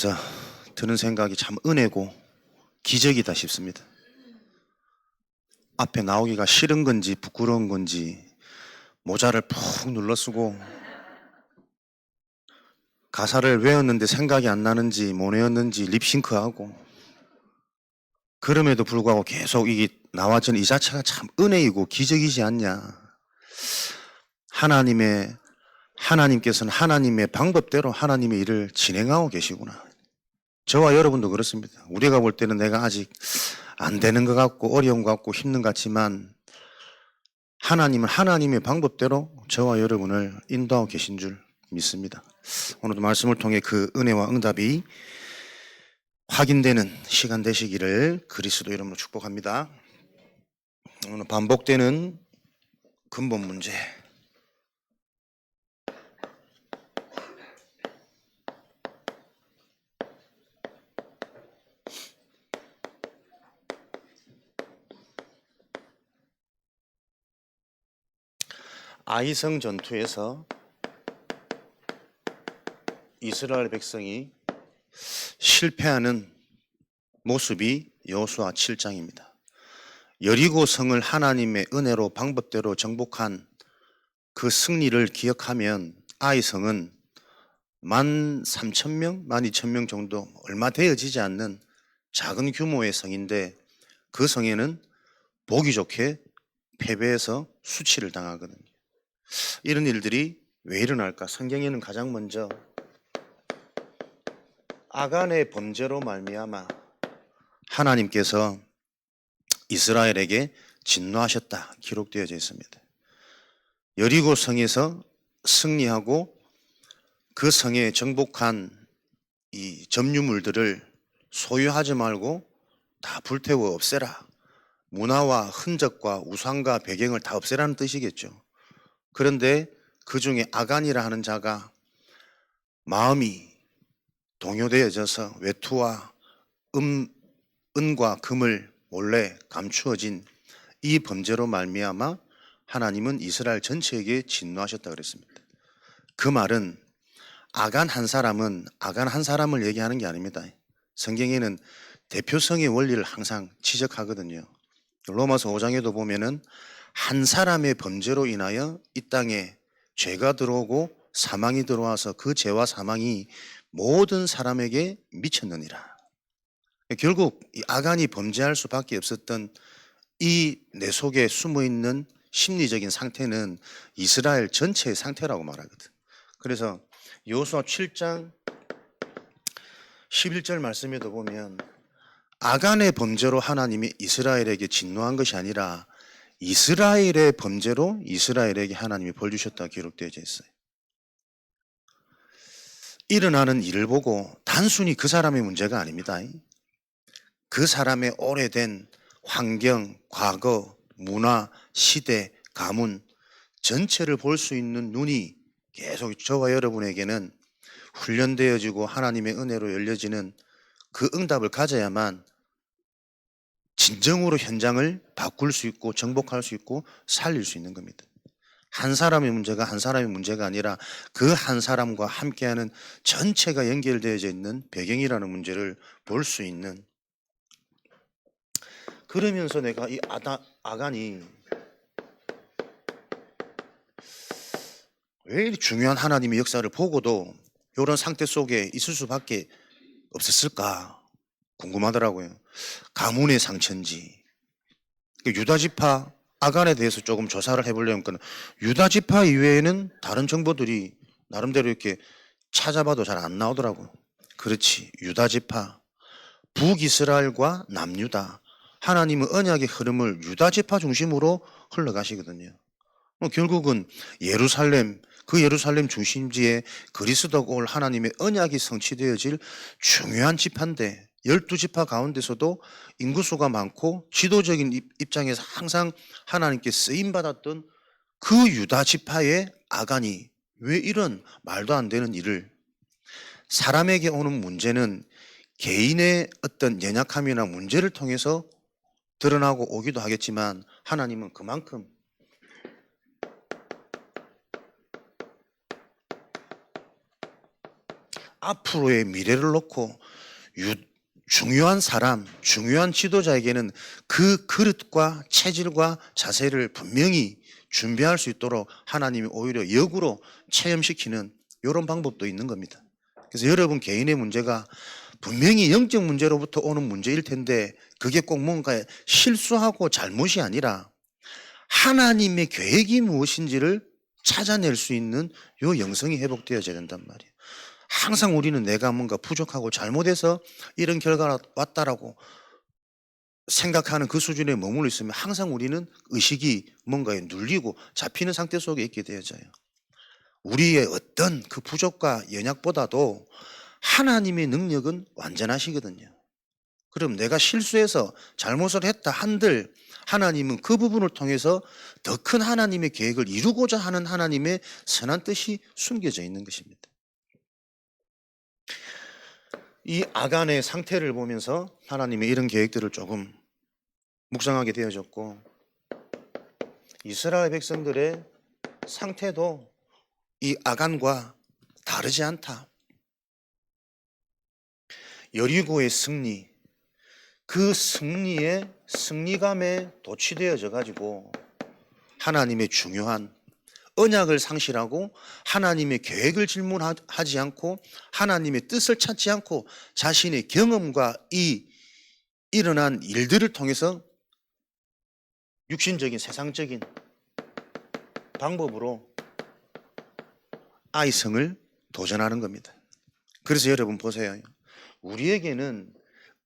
그래서 드는 생각이 참 은혜고 기적이다 싶습니다. 앞에 나오기가 싫은 건지 부끄러운 건지 모자를 푹 눌러 쓰고 가사를 외웠는데 생각이 안 나는지 못 외웠는지 립싱크하고 그럼에도 불구하고 계속 이게 나와지는 이 자체가 참 은혜이고 기적이지 않냐. 하나님께서는 하나님의 방법대로 하나님의 일을 진행하고 계시구나. 저와 여러분도 그렇습니다. 우리가 볼 때는 내가 아직 안 되는 것 같고 어려운 것 같고 힘든 것 같지만 하나님은 하나님의 방법대로 저와 여러분을 인도하고 계신 줄 믿습니다. 오늘도 말씀을 통해 그 은혜와 응답이 확인되는 시간 되시기를 그리스도 이름으로 축복합니다. 오늘 반복되는 근본 문제. 아이성 전투에서 이스라엘 백성이 실패하는 모습이 여호수아 7장입니다. 여리고 성을 하나님의 은혜로 방법대로 정복한 그 승리를 기억하면 아이성은 13,000명, 12,000명 정도 얼마 되어지지 않는 작은 규모의 성인데 그 성에는 보기 좋게 패배해서 수치를 당하거든요. 이런 일들이 왜 일어날까? 성경에는 가장 먼저 아간의 범죄로 말미암아 하나님께서 이스라엘에게 진노하셨다 기록되어져 있습니다. 여리고 성에서 승리하고 그 성에 정복한 이 점유물들을 소유하지 말고 다 불태워 없애라. 문화와 흔적과 우상과 배경을 다 없애라는 뜻이겠죠. 그런데 그 중에 아간이라 하는 자가 마음이 동요되어져서 외투와 은과 금을 몰래 감추어진 이 범죄로 말미암아 하나님은 이스라엘 전체에게 진노하셨다 그랬습니다. 그 말은 아간 한 사람을 얘기하는 게 아닙니다. 성경에는 대표성의 원리를 항상 지적하거든요. 로마서 5장에도 보면은 한 사람의 범죄로 인하여 이 땅에 죄가 들어오고 사망이 들어와서 그 죄와 사망이 모든 사람에게 미쳤느니라. 결국 이 아간이 범죄할 수밖에 없었던 이 내 속에 숨어 있는 심리적인 상태는 이스라엘 전체의 상태라고 말하거든. 그래서 여호수아 7장 11절 말씀에도 보면 아간의 범죄로 하나님이 이스라엘에게 진노한 것이 아니라 이스라엘의 범죄로 이스라엘에게 하나님이 벌 주셨다 기록되어 있어요. 일어나는 일을 보고 단순히 그 사람의 문제가 아닙니다. 그 사람의 오래된 환경, 과거, 문화, 시대, 가문 전체를 볼 수 있는 눈이 계속 저와 여러분에게는 훈련되어지고 하나님의 은혜로 열려지는 그 응답을 가져야만 진정으로 현장을 바꿀 수 있고 정복할 수 있고 살릴 수 있는 겁니다. 한 사람의 문제가 한 사람의 문제가 아니라 그 한 사람과 함께하는 전체가 연결되어져 있는 배경이라는 문제를 볼 수 있는, 그러면서 내가 이 아간이 왜 이렇게 중요한 하나님의 역사를 보고도 이런 상태 속에 있을 수밖에 없었을까 궁금하더라고요. 가문의 상처인지, 유다 지파 아간에 대해서 조금 조사를 해보려면 유다 지파 이외에는 다른 정보들이 나름대로 이렇게 찾아봐도 잘 안 나오더라고요. 그렇지, 유다 지파, 북이스라엘과 남유다, 하나님은 언약의 흐름을 유다 지파 중심으로 흘러가시거든요. 결국은 예루살렘, 그 예루살렘 중심지에 그리스도가 올 하나님의 언약이 성취되어질 중요한 지파인데 12지파 가운데서도 인구수가 많고 지도적인 입장에서 항상 하나님께 쓰임받았던 그 유다 지파의 아간이 왜 이런 말도 안 되는 일을, 사람에게 오는 문제는 개인의 어떤 연약함이나 문제를 통해서 드러나고 오기도 하겠지만 하나님은 그만큼 앞으로의 미래를 놓고 중요한 사람, 중요한 지도자에게는 그 그릇과 체질과 자세를 분명히 준비할 수 있도록 하나님이 오히려 역으로 체험시키는 이런 방법도 있는 겁니다. 그래서 여러분 개인의 문제가 분명히 영적 문제로부터 오는 문제일 텐데 그게 꼭 뭔가 실수하고 잘못이 아니라 하나님의 계획이 무엇인지를 찾아낼 수 있는 요 영성이 회복되어져야 된단 말이에요. 항상 우리는 내가 뭔가 부족하고 잘못해서 이런 결과가 왔다라고 생각하는 그 수준에 머물러 있으면 항상 우리는 의식이 뭔가에 눌리고 잡히는 상태 속에 있게 되어져요. 우리의 어떤 그 부족과 연약보다도 하나님의 능력은 완전하시거든요. 그럼 내가 실수해서 잘못을 했다 한들 하나님은 그 부분을 통해서 더 큰 하나님의 계획을 이루고자 하는 하나님의 선한 뜻이 숨겨져 있는 것입니다. 이 아간의 상태를 보면서 하나님의 이런 계획들을 조금 묵상하게 되어졌고, 이스라엘 백성들의 상태도 이 아간과 다르지 않다. 여리고의 승리, 그 승리의 승리감에 도취되어져 가지고 하나님의 중요한 언약을 상실하고 하나님의 계획을 질문하지 않고 하나님의 뜻을 찾지 않고 자신의 경험과 이 일어난 일들을 통해서 육신적인 세상적인 방법으로 아이성을 도전하는 겁니다. 그래서 여러분 보세요. 우리에게는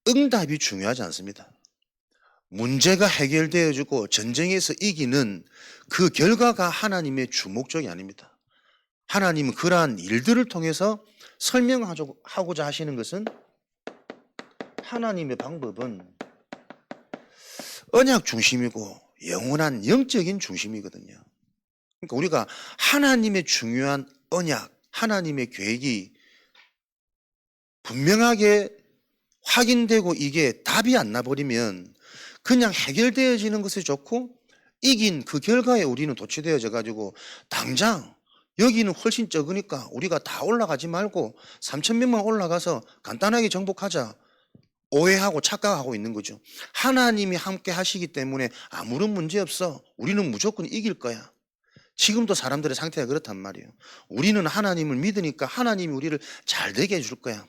응답이 중요하지 않습니다. 문제가 해결되어지고 전쟁에서 이기는 그 결과가 하나님의 주목적이 아닙니다. 하나님은 그러한 일들을 통해서 설명하고자 하시는 것은 하나님의 방법은 언약 중심이고 영원한 영적인 중심이거든요. 그러니까 우리가 하나님의 중요한 언약, 하나님의 계획이 분명하게 확인되고 이게 답이 안 나버리면 그냥 해결되어지는 것이 좋고 이긴 그 결과에 우리는 도취되어져 가지고 당장 여기는 훨씬 적으니까 우리가 다 올라가지 말고 3,000명만 올라가서 간단하게 정복하자 오해하고 착각하고 있는 거죠. 하나님이 함께 하시기 때문에 아무런 문제 없어. 우리는 무조건 이길 거야. 지금도 사람들의 상태가 그렇단 말이에요. 우리는 하나님을 믿으니까 하나님이 우리를 잘 되게 해줄 거야.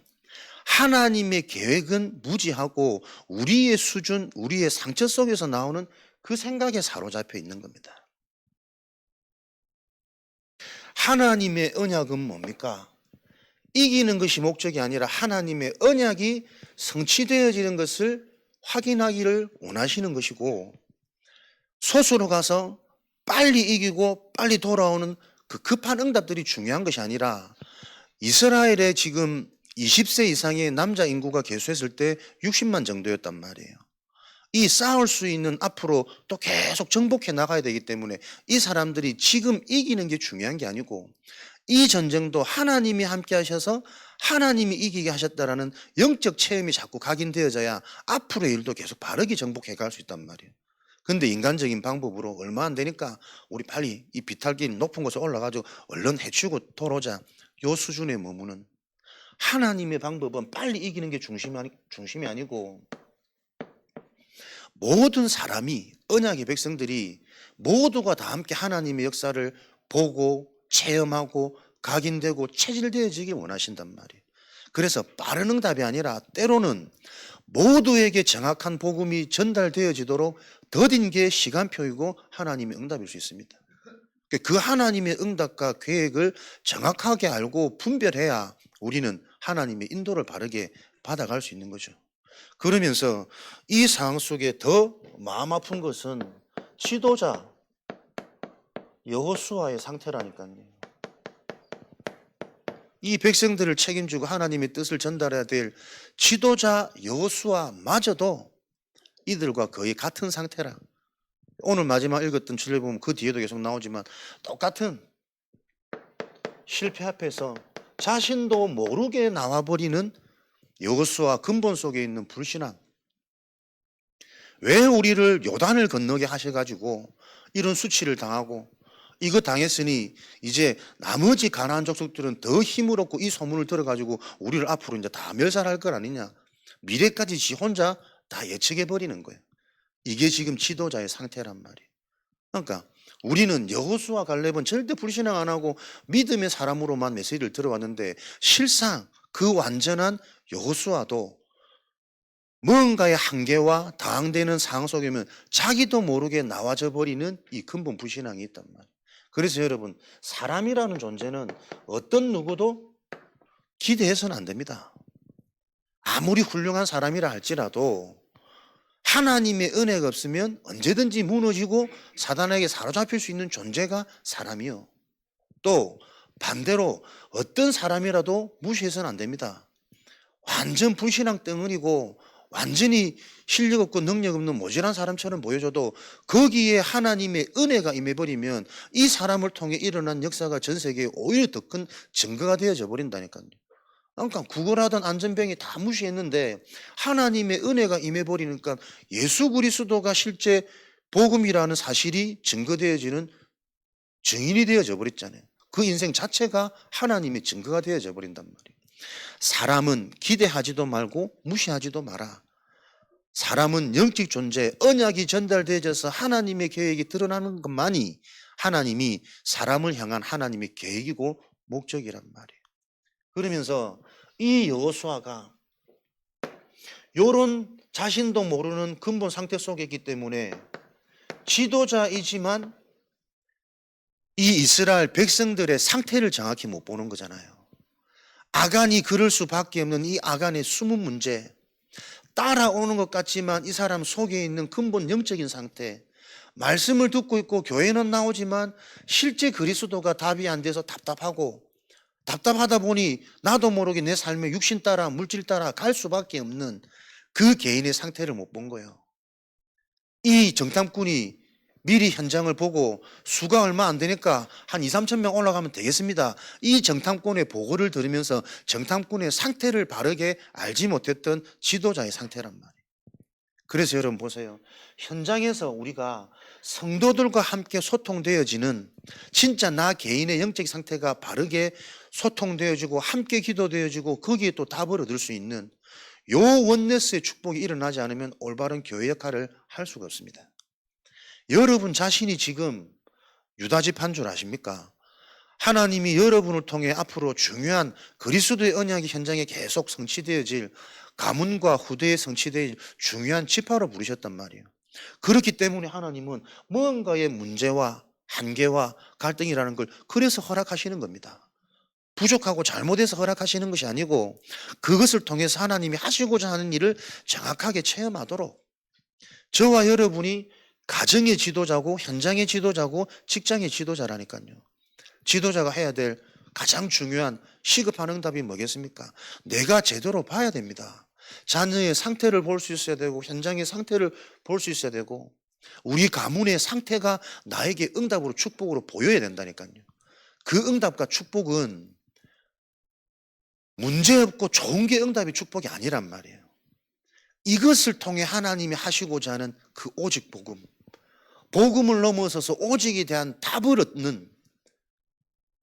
하나님의 계획은 무지하고 우리의 수준, 우리의 상처 속에서 나오는 그 생각에 사로잡혀 있는 겁니다. 하나님의 언약은 뭡니까? 이기는 것이 목적이 아니라 하나님의 언약이 성취되어지는 것을 확인하기를 원하시는 것이고, 소수로 가서 빨리 이기고 빨리 돌아오는 그 급한 응답들이 중요한 것이 아니라, 이스라엘에 지금 20세 이상의 남자 인구가 개수했을 때 60만 정도였단 말이에요. 이 싸울 수 있는 앞으로 또 계속 정복해 나가야 되기 때문에 이 사람들이 지금 이기는 게 중요한 게 아니고 이 전쟁도 하나님이 함께 하셔서 하나님이 이기게 하셨다라는 영적 체험이 자꾸 각인되어져야 앞으로의 일도 계속 바르게 정복해 갈 수 있단 말이에요. 근데 인간적인 방법으로 얼마 안 되니까 우리 빨리 이 비탈길 높은 곳에 올라가지고 얼른 해치우고 돌아오자, 요 수준에 머무는, 하나님의 방법은 빨리 이기는 게 중심이 아니고 모든 사람이, 언약의 백성들이 모두가 다 함께 하나님의 역사를 보고 체험하고 각인되고 체질되어지길 원하신단 말이에요. 그래서 빠른 응답이 아니라 때로는 모두에게 정확한 복음이 전달되어지도록 더딘 게 시간표이고 하나님의 응답일 수 있습니다. 그 하나님의 응답과 계획을 정확하게 알고 분별해야 우리는 하나님의 인도를 바르게 받아갈 수 있는 거죠. 그러면서 이 상황 속에 더 마음 아픈 것은 지도자 여호수아의 상태라니까요. 이 백성들을 책임지고 하나님의 뜻을 전달해야 될 지도자 여호수아마저도 이들과 거의 같은 상태라. 오늘 마지막 읽었던 줄을 보면 그 뒤에도 계속 나오지만 똑같은 실패 앞에서 자신도 모르게 나와버리는 여호수아 근본 속에 있는 불신앙. 왜 우리를 요단을 건너게 하셔가지고 이런 수치를 당하고 이거 당했으니 이제 나머지 가나안 족속들은 더 힘을 얻고 이 소문을 들어가지고 우리를 앞으로 이제 다 멸살할 것 아니냐. 미래까지 지 혼자 다 예측해 버리는 거예요. 이게 지금 지도자의 상태란 말이에요. 그러니까 우리는 여호수아 갈렙은 절대 불신앙 안 하고 믿음의 사람으로만 메시지를 들어왔는데 실상 그 완전한 여호수아도 뭔가의 한계와 당황되는 상황 속에면 자기도 모르게 나와져 버리는 이 근본 불신앙이 있단 말이에요. 그래서 여러분, 사람이라는 존재는 어떤 누구도 기대해서는 안 됩니다. 아무리 훌륭한 사람이라 할지라도 하나님의 은혜가 없으면 언제든지 무너지고 사단에게 사로잡힐 수 있는 존재가 사람이요. 또 반대로 어떤 사람이라도 무시해서는 안 됩니다. 완전 불신앙 덩어리고 완전히 실력 없고 능력 없는 모질한 사람처럼 보여줘도 거기에 하나님의 은혜가 임해버리면 이 사람을 통해 일어난 역사가 전 세계에 오히려 더 큰 증거가 되어져 버린다니까요. 그러니까 구걸하던 안전병이 다 무시했는데 하나님의 은혜가 임해버리니까 예수 그리스도가 실제 복음이라는 사실이 증거되어지는 증인이 되어져 버렸잖아요. 그 인생 자체가 하나님의 증거가 되어져 버린단 말이에요. 사람은 기대하지도 말고 무시하지도 마라. 사람은 영적 존재, 언약이 전달되어져서 하나님의 계획이 드러나는 것만이 하나님이 사람을 향한 하나님의 계획이고 목적이란 말이에요. 그러면서 이 여호수아가 요런 자신도 모르는 근본 상태 속에 있기 때문에 지도자이지만 이 이스라엘 백성들의 상태를 정확히 못 보는 거잖아요. 아간이 그럴 수밖에 없는 이 아간의 숨은 문제, 따라오는 것 같지만 이 사람 속에 있는 근본 영적인 상태, 말씀을 듣고 있고 교회는 나오지만 실제 그리스도가 답이 안 돼서 답답하다 보니 나도 모르게 내 삶에 육신 따라 물질 따라 갈 수밖에 없는 그 개인의 상태를 못 본 거예요. 이 정탐꾼이 미리 현장을 보고 수가 얼마 안 되니까 한 2, 3천 명 올라가면 되겠습니다. 이 정탐꾼의 보고를 들으면서 정탐꾼의 상태를 바르게 알지 못했던 지도자의 상태란 말이에요. 그래서 여러분 보세요. 현장에서 우리가 성도들과 함께 소통되어지는 진짜 나 개인의 영적 상태가 바르게 소통되어지고 함께 기도되어지고 거기에 또 답을 얻을 수 있는 요 원네스의 축복이 일어나지 않으면 올바른 교회 역할을 할 수가 없습니다. 여러분 자신이 지금 유다집한 줄 아십니까? 하나님이 여러분을 통해 앞으로 중요한 그리스도의 언약이 현장에 계속 성취되어질 가문과 후대에 성취될 중요한 지파로 부르셨단 말이에요. 그렇기 때문에 하나님은 뭔가의 문제와 한계와 갈등이라는 걸 그래서 허락하시는 겁니다. 부족하고 잘못해서 허락하시는 것이 아니고 그것을 통해서 하나님이 하시고자 하는 일을 정확하게 체험하도록 저와 여러분이 가정의 지도자고 현장의 지도자고 직장의 지도자라니까요. 지도자가 해야 될 가장 중요한 시급한 응답이 뭐겠습니까? 내가 제대로 봐야 됩니다. 자녀의 상태를 볼 수 있어야 되고 현장의 상태를 볼 수 있어야 되고 우리 가문의 상태가 나에게 응답으로 축복으로 보여야 된다니까요. 그 응답과 축복은 문제없고 좋은 게 응답이 축복이 아니란 말이에요. 이것을 통해 하나님이 하시고자 하는 그 오직 복음, 복음을 넘어서서 오직에 대한 답을 얻는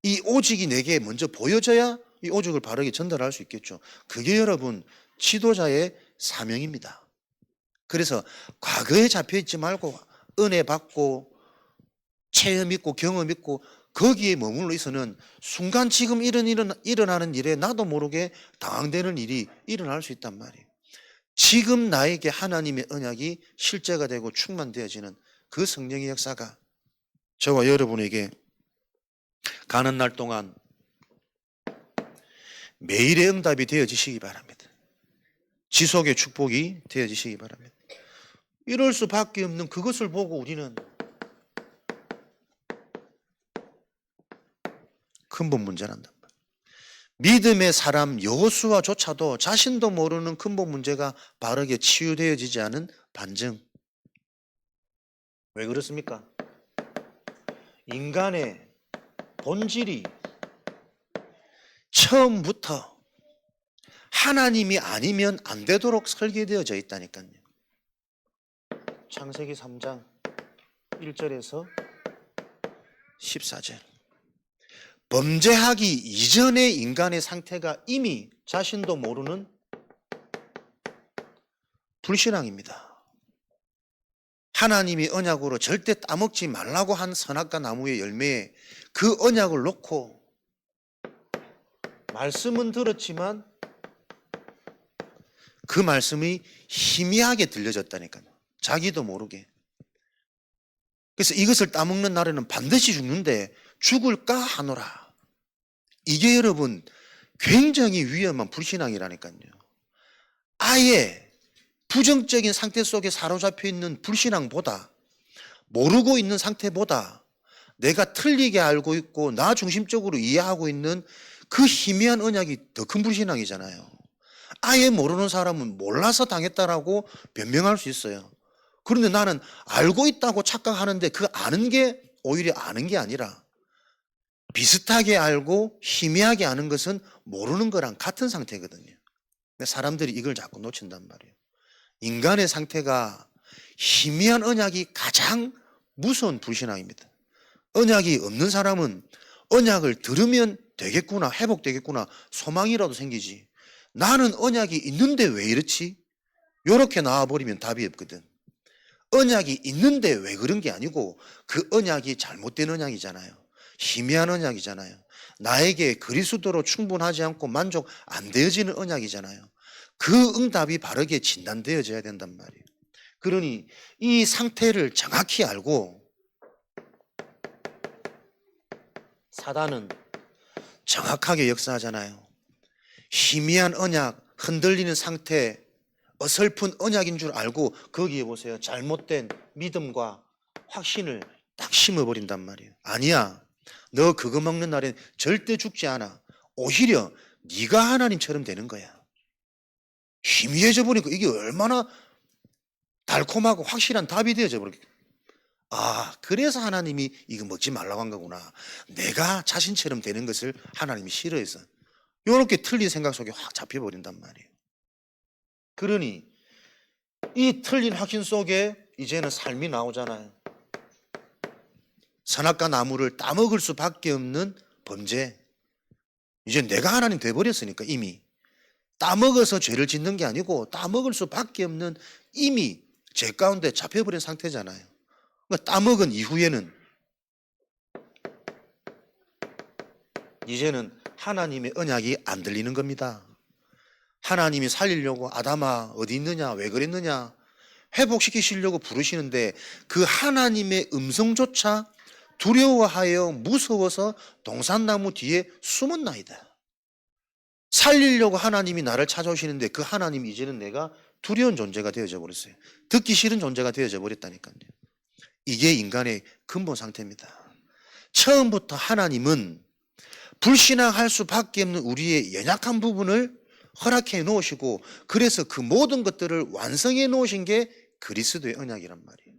이 오직이 내게 먼저 보여져야 이 오직을 바르게 전달할 수 있겠죠. 그게 여러분 지도자의 사명입니다. 그래서 과거에 잡혀있지 말고 은혜 받고 체험 있고 경험 있고 거기에 머물러 있어는 순간 지금 일어나는 일에 나도 모르게 당황되는 일이 일어날 수 있단 말이에요. 지금 나에게 하나님의 언약이 실제가 되고 충만되어지는 그 성령의 역사가 저와 여러분에게 가는 날 동안 매일의 응답이 되어지시기 바랍니다. 지속의 축복이 되어지시기 바랍니다. 이럴 수밖에 없는 그것을 보고 우리는 근본 문제란단 말이에요. 믿음의 사람 여호수아조차도 자신도 모르는 근본 문제가 바르게 치유되어지지 않은 반증. 왜 그렇습니까? 인간의 본질이 처음부터 하나님이 아니면 안 되도록 설계되어져 있다니까요. 창세기 3장 1절에서 14절. 범죄하기 이전의 인간의 상태가 이미 자신도 모르는 불신앙입니다. 하나님이 언약으로 절대 따먹지 말라고 한 선악과 나무의 열매에 그 언약을 놓고 말씀은 들었지만 그 말씀이 희미하게 들려졌다니까요. 자기도 모르게. 그래서 이것을 따먹는 날에는 반드시 죽는데 죽을까 하노라. 이게 여러분 굉장히 위험한 불신앙이라니까요. 아예 부정적인 상태 속에 사로잡혀 있는 불신앙보다, 모르고 있는 상태보다 내가 틀리게 알고 있고 나 중심적으로 이해하고 있는 그 희미한 언약이 더 큰 불신앙이잖아요. 아예 모르는 사람은 몰라서 당했다라고 변명할 수 있어요. 그런데 나는 알고 있다고 착각하는데 그 아는 게 오히려 아는 게 아니라 비슷하게 알고 희미하게 아는 것은 모르는 거랑 같은 상태거든요. 근데 사람들이 이걸 자꾸 놓친단 말이에요. 인간의 상태가 희미한 언약이 가장 무서운 불신앙입니다. 언약이 없는 사람은 언약을 들으면 되겠구나, 회복되겠구나, 소망이라도 생기지. 나는 언약이 있는데 왜 이렇지? 요렇게 나와버리면 답이 없거든. 언약이 있는데 왜 그런 게 아니고 그 언약이 잘못된 언약이잖아요. 희미한 언약이잖아요. 나에게 그리스도로 충분하지 않고 만족 안 되어지는 언약이잖아요. 그 응답이 바르게 진단되어져야 된단 말이에요. 그러니 이 상태를 정확히 알고 사단은 정확하게 역사하잖아요. 희미한 언약, 흔들리는 상태, 어설픈 언약인 줄 알고 거기에 보세요. 잘못된 믿음과 확신을 딱 심어버린단 말이에요. 아니야. 너 그거 먹는 날엔 절대 죽지 않아. 오히려 네가 하나님처럼 되는 거야. 희미해져 버리니까 이게 얼마나 달콤하고 확실한 답이 되어져 버리겠다. 아, 그래서 하나님이 이거 먹지 말라고 한 거구나. 내가 자신처럼 되는 것을 하나님이 싫어해서. 이렇게 틀린 생각 속에 확 잡혀버린단 말이에요. 그러니 이 틀린 확신 속에 이제는 삶이 나오잖아요. 선악과 나무를 따먹을 수밖에 없는 범죄. 이제 내가 하나님 돼버렸으니까 이미. 따먹어서 죄를 짓는 게 아니고 따먹을 수밖에 없는 이미 죄 가운데 잡혀버린 상태잖아요. 그러니까 따먹은 이후에는 이제는 하나님의 언약이 안 들리는 겁니다. 하나님이 살리려고 아담아 어디 있느냐, 왜 그랬느냐 회복시키시려고 부르시는데 그 하나님의 음성조차 두려워하여 무서워서 동산나무 뒤에 숨었나이다. 살리려고 하나님이 나를 찾아오시는데 그 하나님이 이제는 내가 두려운 존재가 되어져 버렸어요. 듣기 싫은 존재가 되어져 버렸다니까요. 이게 인간의 근본 상태입니다. 처음부터 하나님은 불신앙할 수밖에 없는 우리의 연약한 부분을 허락해 놓으시고 그래서 그 모든 것들을 완성해 놓으신 게 그리스도의 언약이란 말이에요.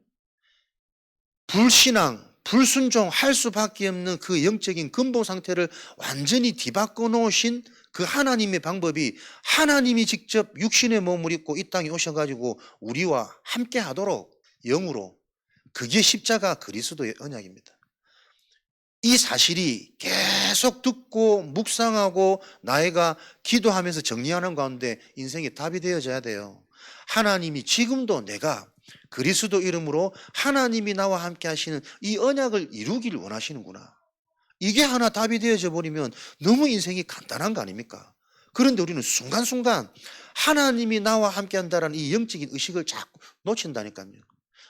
불신앙, 불순종할 수밖에 없는 그 영적인 근본 상태를 완전히 뒤바꿔 놓으신 그 하나님의 방법이 하나님이 직접 육신의 몸을 입고 이 땅에 오셔가지고 우리와 함께 하도록 영으로, 그게 십자가 그리스도의 언약입니다. 이 사실이 계속 듣고 묵상하고 나이가 기도하면서 정리하는 가운데 인생의 답이 되어져야 돼요. 하나님이 지금도 내가 그리스도 이름으로 하나님이 나와 함께 하시는 이 언약을 이루기를 원하시는구나. 이게 하나 답이 되어져 버리면 너무 인생이 간단한 거 아닙니까? 그런데 우리는 순간순간 하나님이 나와 함께 한다는 이 영적인 의식을 자꾸 놓친다니까요.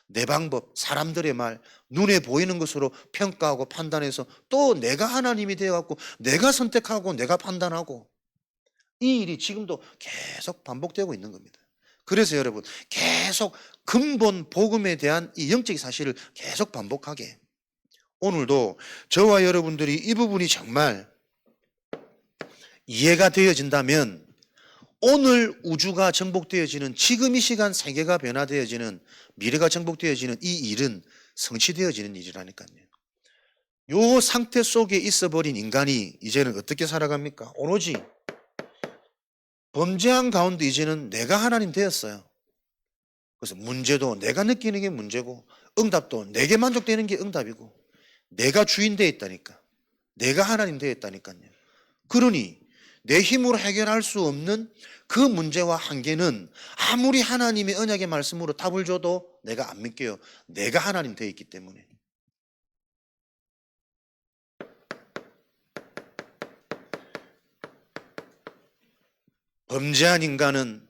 내 방법, 사람들의 말, 눈에 보이는 것으로 평가하고 판단해서 또 내가 하나님이 되어갖고 내가 선택하고 내가 판단하고 이 일이 지금도 계속 반복되고 있는 겁니다. 그래서 여러분 계속 근본 복음에 대한 이 영적인 사실을 계속 반복하게 오늘도 저와 여러분들이 이 부분이 정말 이해가 되어진다면 오늘 우주가 정복되어지는 지금 이 시간 세계가 변화되어지는 미래가 정복되어지는 이 일은 성취되어지는 일이라니까요. 요 상태 속에 있어버린 인간이 이제는 어떻게 살아갑니까? 오로지 범죄한 가운데 이제는 내가 하나님 되었어요. 그래서 문제도 내가 느끼는 게 문제고 응답도 내게 만족되는 게 응답이고 내가 주인 되어 있다니까. 내가 하나님 되어 있다니까요. 그러니 내 힘으로 해결할 수 없는 그 문제와 한계는 아무리 하나님의 언약의 말씀으로 답을 줘도 내가 안 믿겨요. 내가 하나님 되어 있기 때문에. 범죄한 인간은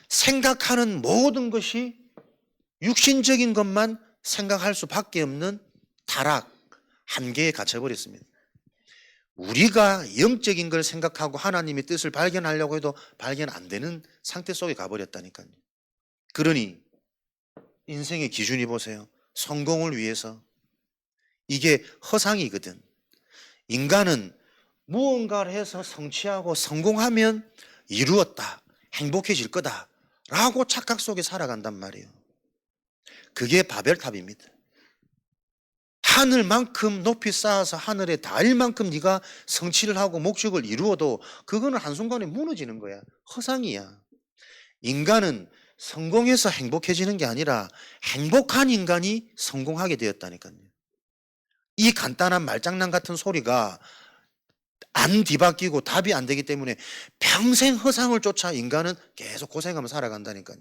생각하는 모든 것이 육신적인 것만 생각할 수밖에 없는 타락, 한계에 갇혀버렸습니다. 우리가 영적인 걸 생각하고 하나님의 뜻을 발견하려고 해도 발견 안 되는 상태 속에 가버렸다니까요. 그러니 인생의 기준이 보세요. 성공을 위해서. 이게 허상이거든. 인간은 무언가를 해서 성취하고 성공하면 이루었다, 행복해질 거다 라고 착각 속에 살아간단 말이에요. 그게 바벨탑입니다. 하늘만큼 높이 쌓아서 하늘에 닿을 만큼 네가 성취를 하고 목적을 이루어도 그거는 한순간에 무너지는 거야. 허상이야. 인간은 성공해서 행복해지는 게 아니라 행복한 인간이 성공하게 되었다니까요. 이 간단한 말장난 같은 소리가 안 뒤바뀌고 답이 안 되기 때문에 평생 허상을 쫓아 인간은 계속 고생하며 살아간다니까요.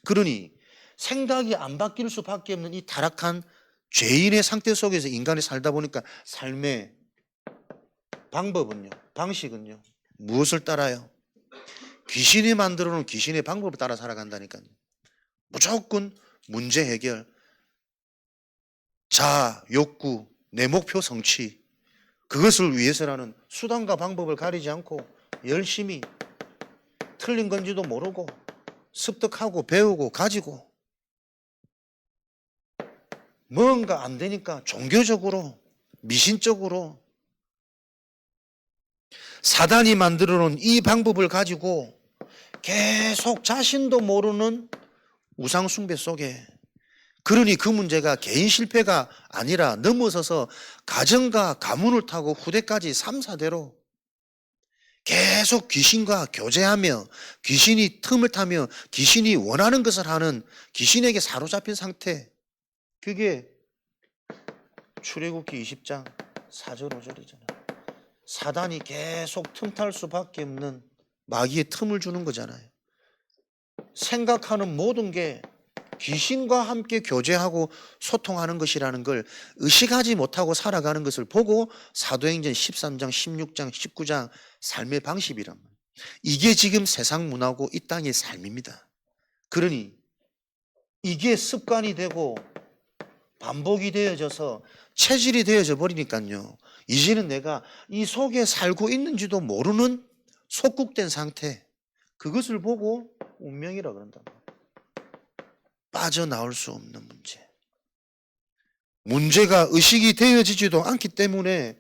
그러니 생각이 안 바뀔 수밖에 없는 이 타락한 죄인의 상태 속에서 인간이 살다 보니까 삶의 방법은요, 방식은요, 무엇을 따라요? 귀신이 만들어 놓은 귀신의 방법을 따라 살아간다니까요. 무조건 문제 해결, 자아, 욕구, 내 목표 성취, 그것을 위해서라는 수단과 방법을 가리지 않고 열심히 틀린 건지도 모르고 습득하고 배우고 가지고 뭔가 안 되니까 종교적으로 미신적으로 사단이 만들어 놓은 이 방법을 가지고 계속 자신도 모르는 우상 숭배 속에, 그러니 그 문제가 개인 실패가 아니라 넘어서서 가정과 가문을 타고 후대까지 3, 4대로 계속 귀신과 교제하며 귀신이 틈을 타며 귀신이 원하는 것을 하는, 귀신에게 사로잡힌 상태, 그게 출애굽기 20장 4절 5절이잖아요. 사단이 계속 틈탈 수밖에 없는 마귀의 틈을 주는 거잖아요. 생각하는 모든 게 귀신과 함께 교제하고 소통하는 것이라는 걸 의식하지 못하고 살아가는 것을 보고 사도행전 13장, 16장, 19장 삶의 방식이란 말이에요. 이게 지금 세상 문화고 이 땅의 삶입니다. 그러니 이게 습관이 되고 반복이 되어져서 체질이 되어져 버리니까요. 이제는 내가 이 속에 살고 있는지도 모르는 속국된 상태, 그것을 보고 운명이라 그런다. 빠져나올 수 없는 문제. 문제가 의식이 되어지지도 않기 때문에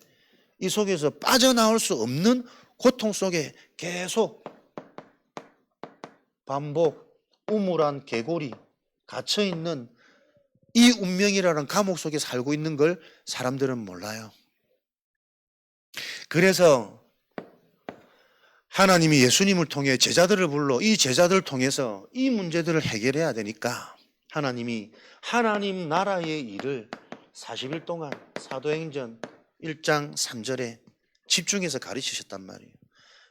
이 속에서 빠져나올 수 없는 고통 속에 계속 반복, 우물한 개골이 갇혀있는 이 운명이라는 감옥 속에 살고 있는 걸 사람들은 몰라요. 그래서 하나님이 예수님을 통해 제자들을 불러 이 제자들을 통해서 이 문제들을 해결해야 되니까 하나님이 하나님 나라의 일을 40일 동안 사도행전 1장 3절에 집중해서 가르치셨단 말이에요.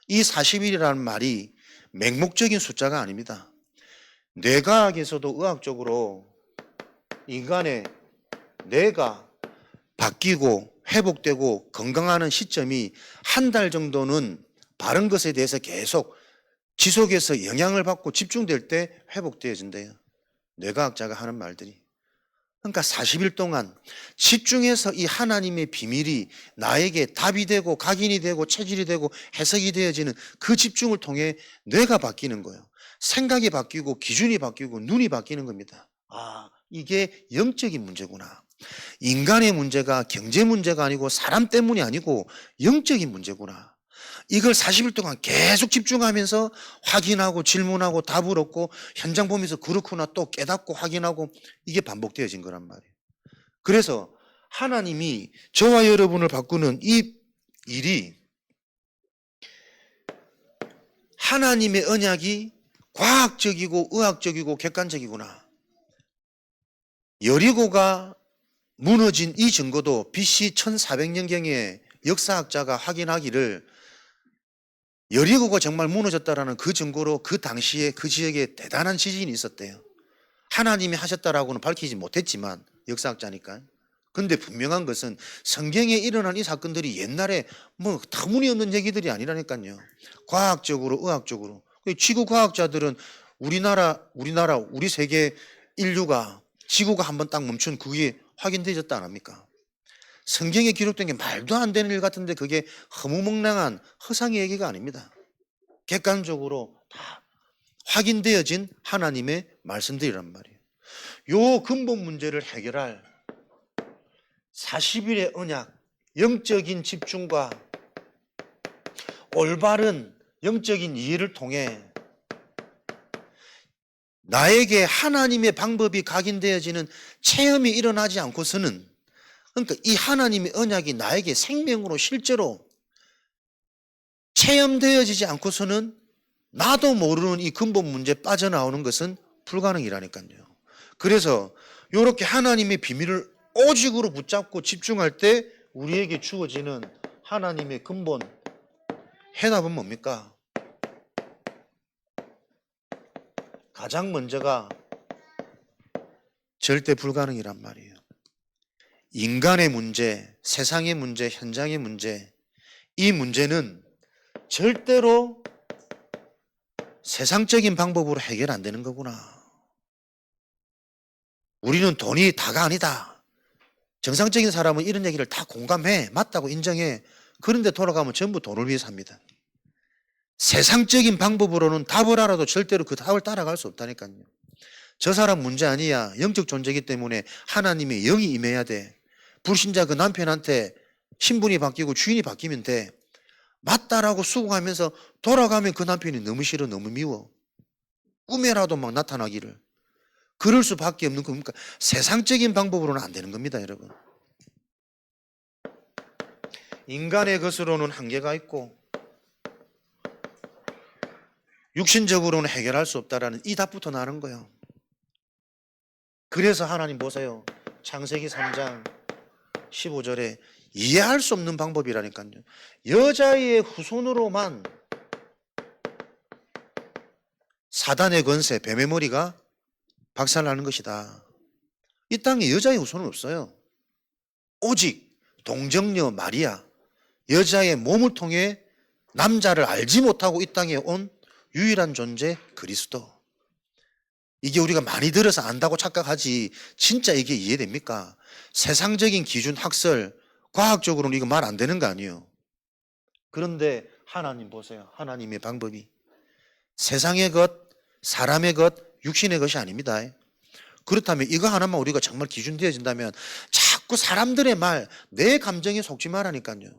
이 40일이라는 말이 맹목적인 숫자가 아닙니다. 뇌과학에서도 의학적으로 인간의 뇌가 바뀌고 회복되고 건강하는 시점이 한 달 정도는 바른 것에 대해서 계속 지속해서 영향을 받고 집중될 때 회복되어진대요. 뇌과학자가 하는 말들이. 그러니까 40일 동안 집중해서 이 하나님의 비밀이 나에게 답이 되고 각인이 되고 체질이 되고 해석이 되어지는 그 집중을 통해 뇌가 바뀌는 거예요. 생각이 바뀌고 기준이 바뀌고 눈이 바뀌는 겁니다. 아, 이게 영적인 문제구나. 인간의 문제가 경제 문제가 아니고 사람 때문이 아니고 영적인 문제구나. 이걸 40일 동안 계속 집중하면서 확인하고 질문하고 답을 얻고 현장 보면서 그렇구나 또 깨닫고 확인하고 이게 반복되어진 거란 말이에요. 그래서 하나님이 저와 여러분을 바꾸는 이 일이 하나님의 언약이 과학적이고 의학적이고 객관적이구나. 여리고가 무너진 이 증거도 BC 1400년경에 역사학자가 확인하기를 여리고가 정말 무너졌다라는 그 증거로 그 당시에 그 지역에 대단한 지진이 있었대요. 하나님이 하셨다라고는 밝히지 못했지만 역사학자니까. 근데 분명한 것은 성경에 일어난 이 사건들이 옛날에 뭐 터무니없는 얘기들이 아니라니까요. 과학적으로, 의학적으로. 지구 과학자들은 우리 세계 인류가 지구가 한번 딱 멈춘 그게 확인되었다 안 합니까? 성경에 기록된 게 말도 안 되는 일 같은데 그게 허무맹랑한 허상의 얘기가 아닙니다. 객관적으로 다 확인되어진 하나님의 말씀들이란 말이에요. 요 근본 문제를 해결할 40일의 언약, 영적인 집중과 올바른 영적인 이해를 통해 나에게 하나님의 방법이 각인되어지는 체험이 일어나지 않고서는, 그러니까 이 하나님의 언약이 나에게 생명으로 실제로 체험되어지지 않고서는 나도 모르는 이 근본 문제 빠져나오는 것은 불가능이라니까요. 그래서 이렇게 하나님의 비밀을 오직으로 붙잡고 집중할 때 우리에게 주어지는 하나님의 근본 해답은 뭡니까? 가장 먼저가 절대 불가능이란 말이에요. 인간의 문제, 세상의 문제, 현장의 문제, 이 문제는 절대로 세상적인 방법으로 해결 안 되는 거구나. 우리는 돈이 다가 아니다. 정상적인 사람은 이런 얘기를 다 공감해, 맞다고 인정해. 그런데 돌아가면 전부 돈을 위해서 합니다. 세상적인 방법으로는 답을 알아도 절대로 그 답을 따라갈 수 없다니까요. 저 사람 문제 아니야. 영적 존재이기 때문에 하나님의 영이 임해야 돼. 불신자 그 남편한테 신분이 바뀌고 주인이 바뀌면 돼. 맞다라고 수긍하면서 돌아가면 그 남편이 너무 싫어, 너무 미워. 꿈에라도 막 나타나기를. 그럴 수밖에 없는 겁니까? 세상적인 방법으로는 안 되는 겁니다, 여러분. 인간의 것으로는 한계가 있고 육신적으로는 해결할 수 없다라는 이 답부터 나는 거예요. 그래서 하나님 보세요. 창세기 3장 15절에 이해할 수 없는 방법이라니까요. 여자의 후손으로만 사단의 권세, 뱀의 머리가 박살나는 것이다. 이 땅에 여자의 후손은 없어요. 오직 동정녀 마리아, 여자의 몸을 통해 남자를 알지 못하고 이 땅에 온 유일한 존재 그리스도. 이게 우리가 많이 들어서 안다고 착각하지 진짜 이게 이해됩니까? 세상적인 기준, 학설, 과학적으로는 이거 말 안 되는 거 아니에요. 그런데 하나님 보세요. 하나님의 방법이 세상의 것, 사람의 것, 육신의 것이 아닙니다. 그렇다면 이거 하나만 우리가 정말 기준 되어진다면 자꾸 사람들의 말, 내 감정에 속지 말라니까요.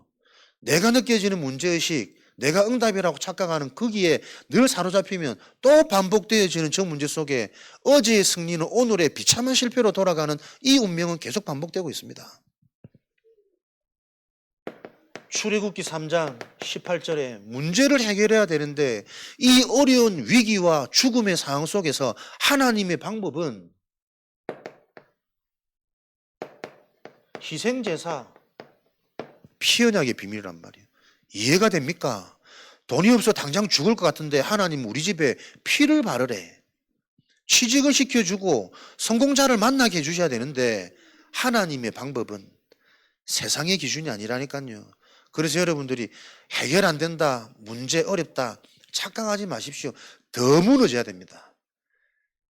내가 느껴지는 문제의식, 내가 응답이라고 착각하는 거기에 늘 사로잡히면 또 반복되어지는 저 문제 속에 어제의 승리는 오늘의 비참한 실패로 돌아가는 이 운명은 계속 반복되고 있습니다. 출애굽기 3장 18절에 문제를 해결해야 되는데 이 어려운 위기와 죽음의 상황 속에서 하나님의 방법은 희생제사, 피언약의 비밀이란 말이에요. 이해가 됩니까? 돈이 없어 당장 죽을 것 같은데 하나님 우리 집에 피를 바르래. 취직을 시켜주고 성공자를 만나게 해주셔야 되는데 하나님의 방법은 세상의 기준이 아니라니까요. 그래서 여러분들이 해결 안 된다, 문제 어렵다 착각하지 마십시오. 더 무너져야 됩니다.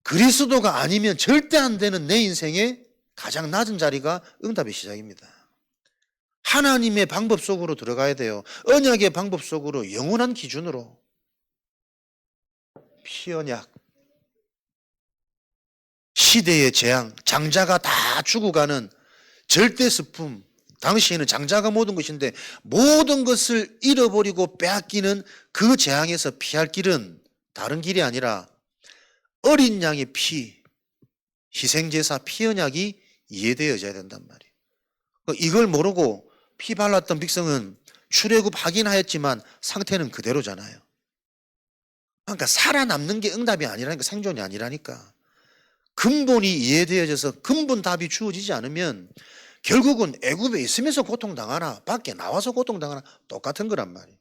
그리스도가 아니면 절대 안 되는 내 인생의 가장 낮은 자리가 응답의 시작입니다. 하나님의 방법 속으로 들어가야 돼요. 언약의 방법 속으로, 영원한 기준으로. 피언약, 시대의 재앙, 장자가 다 죽어가는 절대스품. 당시에는 장자가 모든 것인데 모든 것을 잃어버리고 빼앗기는 그 재앙에서 피할 길은 다른 길이 아니라 어린 양의 피, 희생제사 피언약이 이해되어져야 된단 말이에요. 이걸 모르고 피 발랐던 백성은 출애굽 하긴 하였지만 상태는 그대로잖아요. 그러니까 살아남는 게 응답이 아니라니까, 생존이 아니라니까. 근본이 이해되어져서 근본 답이 주어지지 않으면 결국은 애굽에 있으면서 고통당하나 밖에 나와서 고통당하나 똑같은 거란 말이에요.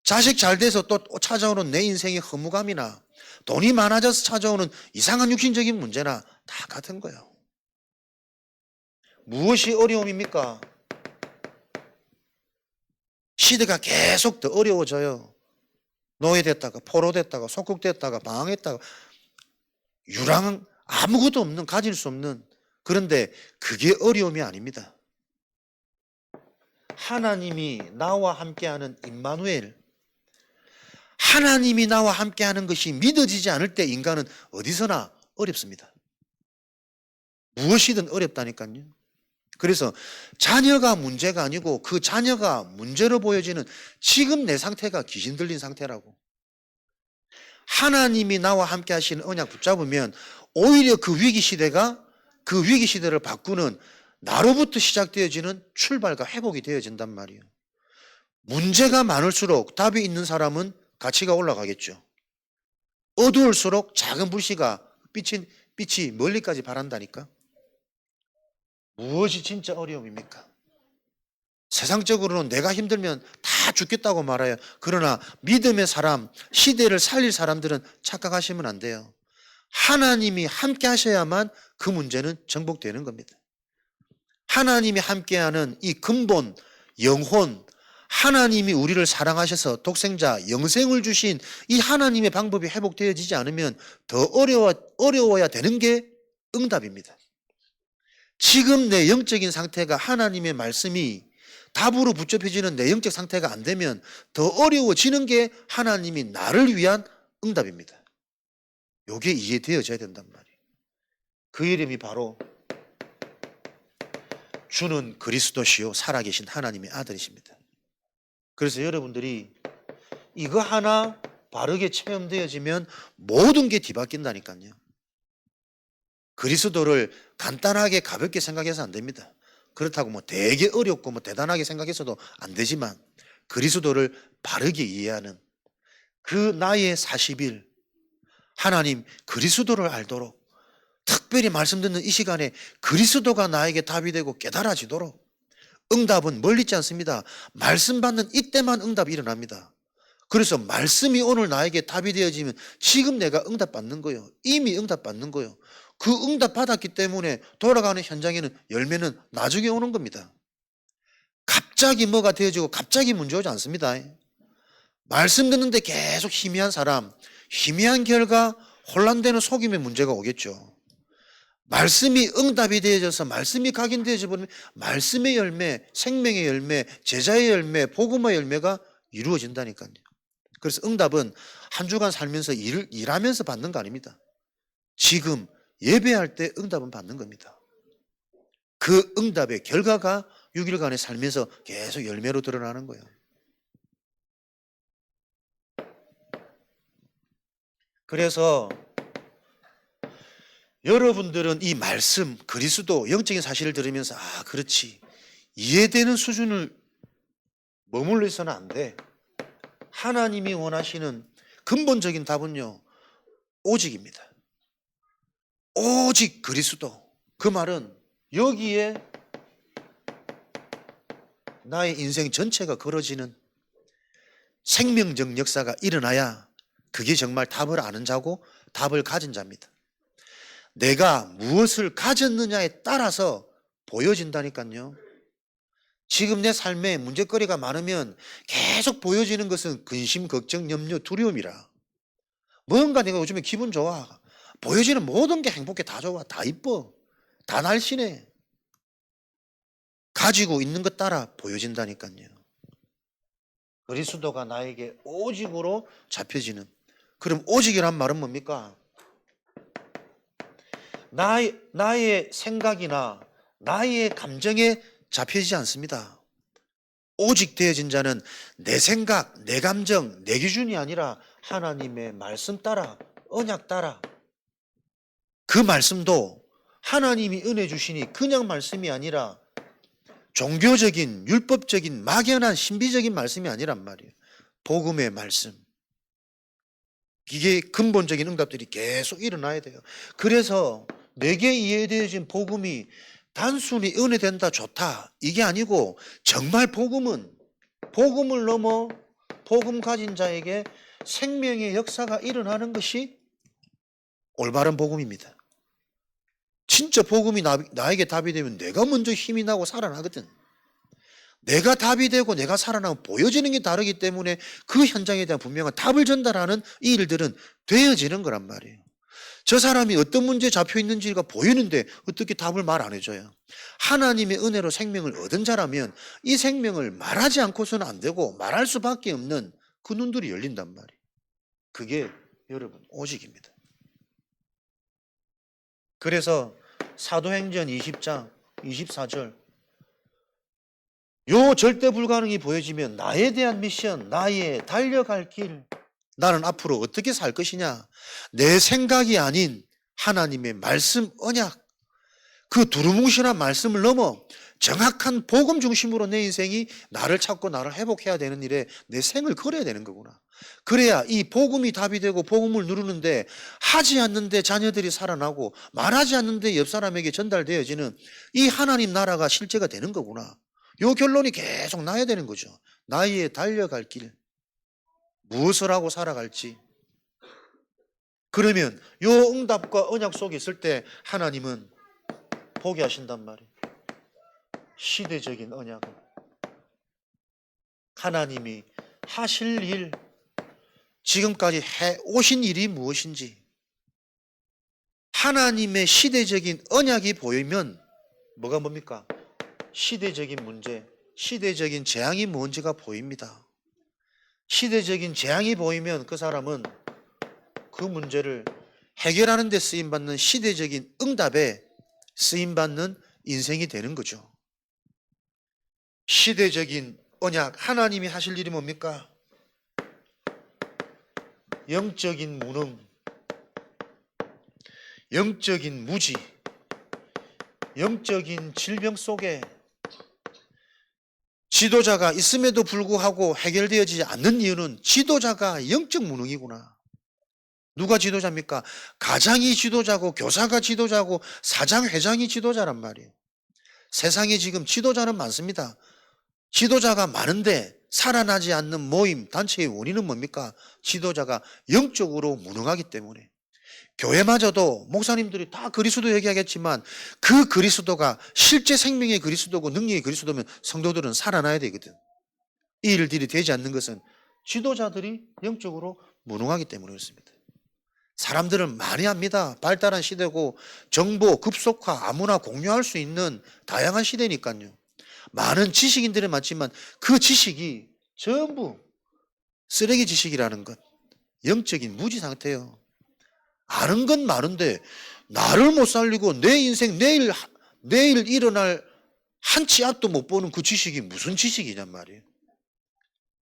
자식 잘 돼서 또 찾아오는 내 인생의 허무감이나 돈이 많아져서 찾아오는 이상한 육신적인 문제나 다 같은 거예요. 무엇이 어려움입니까? 시대가 계속 더 어려워져요. 노예됐다가 포로됐다가 속국됐다가 방황했다가 유랑 아무것도 없는 가질 수 없는 그런데 그게 어려움이 아닙니다. 하나님이 나와 함께하는 임마누엘 하나님이 나와 함께하는 것이 믿어지지 않을 때 인간은 어디서나 어렵습니다. 무엇이든 어렵다니까요. 그래서 자녀가 문제가 아니고 그 자녀가 문제로 보여지는 지금 내 상태가 귀신 들린 상태라고. 하나님이 나와 함께 하시는 언약 붙잡으면 오히려 그 위기 시대를 바꾸는 나로부터 시작되어지는 출발과 회복이 되어진단 말이에요. 문제가 많을수록 답이 있는 사람은 가치가 올라가겠죠. 어두울수록 작은 불씨가 빛이 멀리까지 바란다니까. 무엇이 진짜 어려움입니까? 세상적으로는 내가 힘들면 다 죽겠다고 말해요. 그러나 믿음의 사람, 시대를 살릴 사람들은 착각하시면 안 돼요. 하나님이 함께 하셔야만 그 문제는 정복되는 겁니다. 하나님이 함께하는 이 근본, 영혼, 하나님이 우리를 사랑하셔서 독생자, 영생을 주신 이 하나님의 방법이 회복되어지지 않으면 더 어려워야 되는 게 응답입니다. 지금 내 영적인 상태가 하나님의 말씀이 답으로 붙잡혀지는 내 영적 상태가 안 되면 더 어려워지는 게 하나님이 나를 위한 응답입니다. 이게 이해되어져야 된단 말이에요. 그 이름이 바로 주는 그리스도시요 살아계신 하나님의 아들이십니다. 그래서 여러분들이 이거 하나 바르게 체험되어지면 모든 게 뒤바뀐다니까요. 그리스도를 간단하게 가볍게 생각해서 안 됩니다. 그렇다고 뭐 되게 어렵고 뭐 대단하게 생각해서도 안 되지만 그리스도를 바르게 이해하는 그 나의 40일 하나님 그리스도를 알도록 특별히 말씀 듣는 이 시간에 그리스도가 나에게 답이 되고 깨달아지도록 응답은 멀리 있지 않습니다. 말씀 받는 이때만 응답이 일어납니다. 그래서 말씀이 오늘 나에게 답이 되어지면 지금 내가 응답 받는 거예요. 이미 응답 받는 거예요. 그 응답 받았기 때문에 돌아가는 현장에는 열매는 나중에 오는 겁니다. 갑자기 뭐가 되어지고 갑자기 문제 오지 않습니다. 말씀 듣는데 계속 희미한 사람, 희미한 결과 혼란되는 속임의 문제가 오겠죠. 말씀이 응답이 되어져서 말씀이 각인되어져 버리면 말씀의 열매, 생명의 열매, 제자의 열매, 복음의 열매가 이루어진다니까요. 그래서 응답은 한 주간 살면서 일하면서 받는 거 아닙니다. 지금 예배할 때 응답은 받는 겁니다. 그 응답의 결과가 6일간의 살면서 계속 열매로 드러나는 거예요. 그래서 여러분들은 이 말씀, 그리스도, 영적인 사실을 들으면서 그렇지 이해되는 수준을 머물러 있어는 안 돼. 하나님이 원하시는 근본적인 답은요 오직입니다. 오직 그리스도. 그 말은 여기에 나의 인생 전체가 걸어지는 생명적 역사가 일어나야 그게 정말 답을 아는 자고 답을 가진 자입니다. 내가 무엇을 가졌느냐에 따라서 보여진다니까요. 지금 내 삶에 문제거리가 많으면 계속 보여지는 것은 근심, 걱정, 염려, 두려움이라. 뭔가 내가 요즘에 기분 좋아. 보여지는 모든 게 행복해. 다 좋아. 다 이뻐. 다 날씬해. 가지고 있는 것 따라 보여진다니까요. 그리스도가 나에게 오직으로 잡혀지는. 그럼 오직이란 말은 뭡니까? 나의 생각이나 나의 감정에 잡혀지지 않습니다. 오직 되어진 자는 내 생각, 내 감정, 내 기준이 아니라 하나님의 말씀 따라, 언약 따라. 그 말씀도 하나님이 은혜 주시니 그냥 말씀이 아니라 종교적인, 율법적인, 막연한 신비적인 말씀이 아니란 말이에요. 복음의 말씀. 이게 근본적인 응답들이 계속 일어나야 돼요. 그래서 내게 이해되어진 복음이 단순히 은혜 된다 좋다 이게 아니고 정말 복음은 복음을 넘어 복음 가진 자에게 생명의 역사가 일어나는 것이 올바른 복음입니다. 진짜 복음이 나에게 답이 되면 내가 먼저 힘이 나고 살아나거든. 내가 답이 되고 내가 살아나면 보여지는 게 다르기 때문에 그 현장에 대한 분명한 답을 전달하는 이 일들은 되어지는 거란 말이에요. 저 사람이 어떤 문제에 잡혀 있는지가 보이는데 어떻게 답을 말 안 해줘요. 하나님의 은혜로 생명을 얻은 자라면 이 생명을 말하지 않고서는 안 되고 말할 수밖에 없는 그 눈들이 열린단 말이에요. 그게 여러분 오직입니다. 그래서 사도행전 20장 24절 요 절대 불가능이 보여지면 나에 대한 미션, 나의 달려갈 길, 나는 앞으로 어떻게 살 것이냐, 내 생각이 아닌 하나님의 말씀 언약, 그 두루뭉실한 말씀을 넘어 정확한 복음 중심으로 내 인생이 나를 찾고 나를 회복해야 되는 일에 내 생을 걸어야 되는 거구나. 그래야 이 복음이 답이 되고 복음을 누르는데 하지 않는데 자녀들이 살아나고 말하지 않는데 옆 사람에게 전달되어지는 이 하나님 나라가 실제가 되는 거구나. 요 결론이 계속 나야 되는 거죠. 나의 달려갈 길, 무엇을 하고 살아갈지. 그러면 요 응답과 언약 속에 있을 때 하나님은 보게 하신단 말이에요. 시대적인 언약을. 하나님이 하실 일, 지금까지 해 오신 일이 무엇인지 하나님의 시대적인 언약이 보이면 뭐가 뭡니까? 시대적인 문제, 시대적인 재앙이 뭔지가 보입니다. 시대적인 재앙이 보이면 그 사람은 그 문제를 해결하는 데 쓰임받는 시대적인 응답에 쓰임받는 인생이 되는 거죠. 시대적인 언약, 하나님이 하실 일이 뭡니까? 영적인 무능, 영적인 무지, 영적인 질병 속에 지도자가 있음에도 불구하고 해결되어지지 않는 이유는 지도자가 영적 무능이구나. 누가 지도자입니까? 가장이 지도자고 교사가 지도자고 사장, 회장이 지도자란 말이에요. 세상에 지금 지도자는 많습니다. 지도자가 많은데 살아나지 않는 모임, 단체의 원인은 뭡니까? 지도자가 영적으로 무능하기 때문에. 교회마저도 목사님들이 다 그리스도 얘기하겠지만 그 그리스도가 실제 생명의 그리스도고 능력의 그리스도면 성도들은 살아나야 되거든. 이 일들이 되지 않는 것은 지도자들이 영적으로 무능하기 때문에 그렇습니다. 사람들은 많이 합니다. 발달한 시대고 정보, 급속화 아무나 공유할 수 있는 다양한 시대니까요. 많은 지식인들은 많지만 그 지식이 전부 쓰레기 지식이라는 것, 영적인 무지 상태예요. 아는 건 많은데 나를 못 살리고 내 인생 내일 일어날 한 치 앞도 못 보는 그 지식이 무슨 지식이냔 말이에요.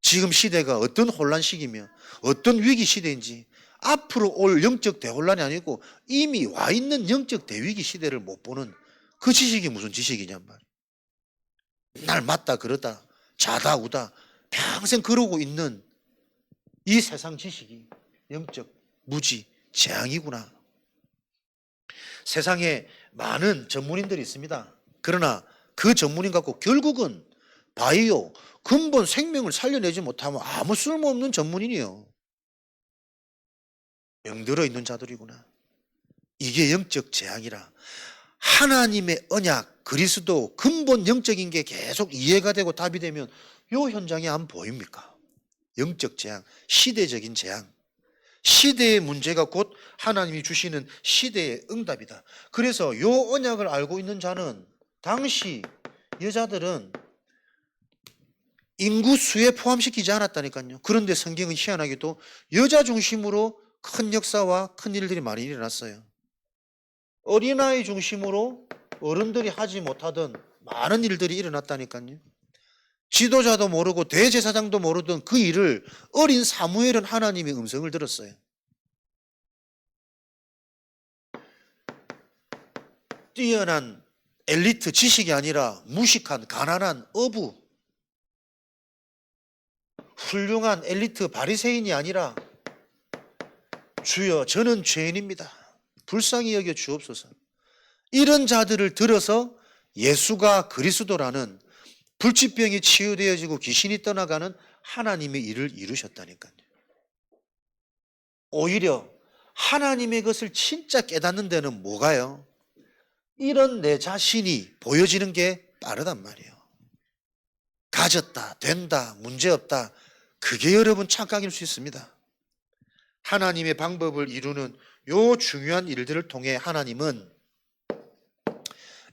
지금 시대가 어떤 혼란 시기며 어떤 위기 시대인지 앞으로 올 영적 대혼란이 아니고 이미 와 있는 영적 대위기 시대를 못 보는 그 지식이 무슨 지식이냔 말이에요. 날 맞다 그러다 자다 우다 평생 그러고 있는 이 세상 지식이 영적 무지 재앙이구나. 세상에 많은 전문인들이 있습니다. 그러나 그 전문인 갖고 결국은 바이오, 근본 생명을 살려내지 못하면 아무 쓸모없는 전문인이에요. 병들어 있는 자들이구나. 이게 영적 재앙이라. 하나님의 언약, 그리스도, 근본 영적인 게 계속 이해가 되고 답이 되면 요 현장에 안 보입니까? 영적 재앙, 시대적인 재앙. 시대의 문제가 곧 하나님이 주시는 시대의 응답이다. 그래서 요 언약을 알고 있는 자는 당시 여자들은 인구 수에 포함시키지 않았다니까요. 그런데 성경은 희한하게도 여자 중심으로 큰 역사와 큰 일들이 많이 일어났어요. 어린아이 중심으로 어른들이 하지 못하던 많은 일들이 일어났다니까요. 지도자도 모르고 대제사장도 모르던 그 일을 어린 사무엘은 하나님의 음성을 들었어요. 뛰어난 엘리트 지식이 아니라 무식한 가난한 어부, 훌륭한 엘리트 바리새인이 아니라 주여 저는 죄인입니다. 불쌍히 여겨 주옵소서. 이런 자들을 들어서 예수가 그리스도라는 불치병이 치유되어지고 귀신이 떠나가는 하나님의 일을 이루셨다니까요. 오히려 하나님의 것을 진짜 깨닫는 데는 뭐가요? 이런 내 자신이 보여지는 게 빠르단 말이에요. 가졌다, 된다, 문제없다. 그게 여러분 착각일 수 있습니다. 하나님의 방법을 이루는 요 중요한 일들을 통해 하나님은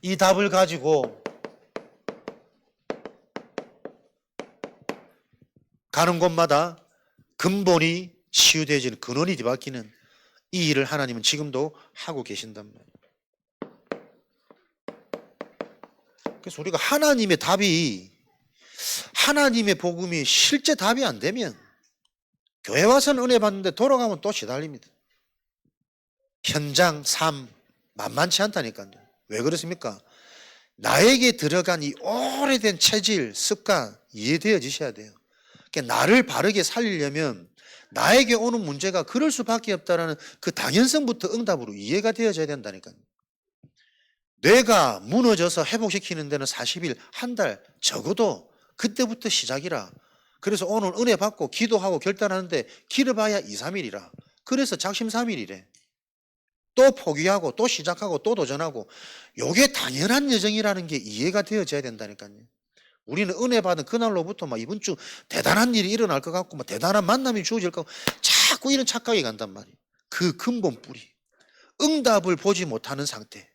이 답을 가지고 가는 곳마다 근본이 치유되어지는 근원이 뒤바뀌는 이 일을 하나님은 지금도 하고 계신단 말이에요. 그래서 우리가 하나님의 답이, 하나님의 복음이 실제 답이 안 되면 교회 와서는 은혜 받는데 돌아가면 또 시달립니다. 현장 삶 만만치 않다니까요. 왜 그렇습니까? 나에게 들어간 이 오래된 체질, 습관 이해되어지셔야 돼요. 그러니까 나를 바르게 살리려면 나에게 오는 문제가 그럴 수밖에 없다라는 그 당연성부터 응답으로 이해가 되어져야 된다니까요. 뇌가 무너져서 회복시키는 데는 40일, 한 달 적어도 그때부터 시작이라. 그래서 오늘 은혜 받고 기도하고 결단하는데 길어봐야 2, 3일이라. 그래서 작심삼일이래. 또 포기하고 또 시작하고 또 도전하고, 요게 당연한 여정이라는 게 이해가 되어져야 된다니까요. 우리는 은혜 받은 그날로부터 막 이번 주 대단한 일이 일어날 것 같고 막 대단한 만남이 주어질 것 같고 자꾸 이런 착각이 간단 말이에요. 그 근본 뿌리, 응답을 보지 못하는 상태,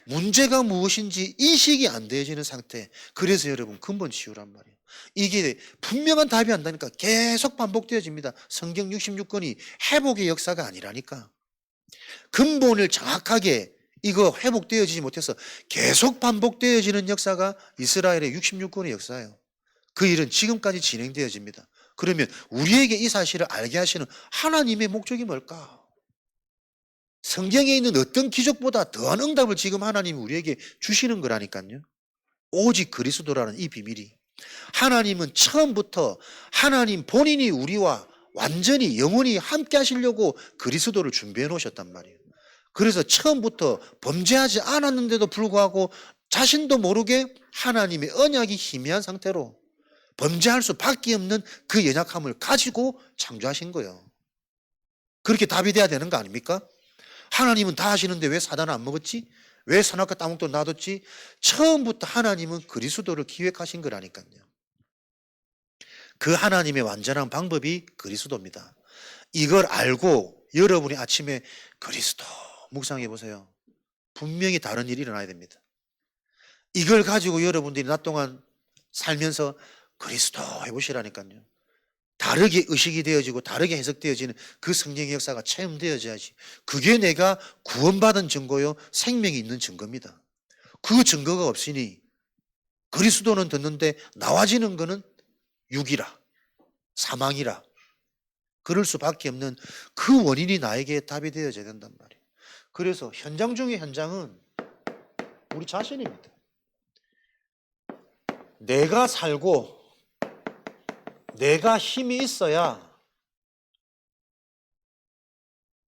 문제가 무엇인지 인식이 안 되어지는 상태. 그래서 여러분 근본 치유란 말이에요. 이게 분명한 답이 안 나니까 계속 반복되어집니다. 성경 66권이 회복의 역사가 아니라니까. 근본을 정확하게 이거 회복되어지지 못해서 계속 반복되어지는 역사가 이스라엘의 66권의 역사예요. 그 일은 지금까지 진행되어집니다. 그러면 우리에게 이 사실을 알게 하시는 하나님의 목적이 뭘까? 성경에 있는 어떤 기적보다 더한 응답을 지금 하나님이 우리에게 주시는 거라니까요. 오직 그리스도라는 이 비밀이. 하나님은 처음부터 하나님 본인이 우리와 완전히 영원히 함께 하시려고 그리스도를 준비해 놓으셨단 말이에요. 그래서 처음부터 범죄하지 않았는데도 불구하고 자신도 모르게 하나님의 언약이 희미한 상태로 범죄할 수밖에 없는 그 연약함을 가지고 창조하신 거예요. 그렇게 답이 돼야 되는 거 아닙니까? 하나님은 다 하시는데 왜 사단은 안 먹었지? 왜 선악과 따먹도 놔뒀지? 처음부터 하나님은 그리스도를 기획하신 거라니까요. 그 하나님의 완전한 방법이 그리스도입니다. 이걸 알고 여러분이 아침에 그리스도 묵상해 보세요. 분명히 다른 일이 일어나야 됩니다. 이걸 가지고 여러분들이 낮 동안 살면서 그리스도 해보시라니까요. 다르게 의식이 되어지고 다르게 해석되어지는 그 성령의 역사가 체험되어져야지. 그게 내가 구원받은 증거요, 생명이 있는 증거입니다. 그 증거가 없으니 그리스도는 듣는데 나와지는 거는 육이라, 사망이라. 그럴 수밖에 없는 그 원인이 나에게 답이 되어져야 된단 말이에요. 그래서 현장 중의 현장은 우리 자신입니다. 내가 살고 내가 힘이 있어야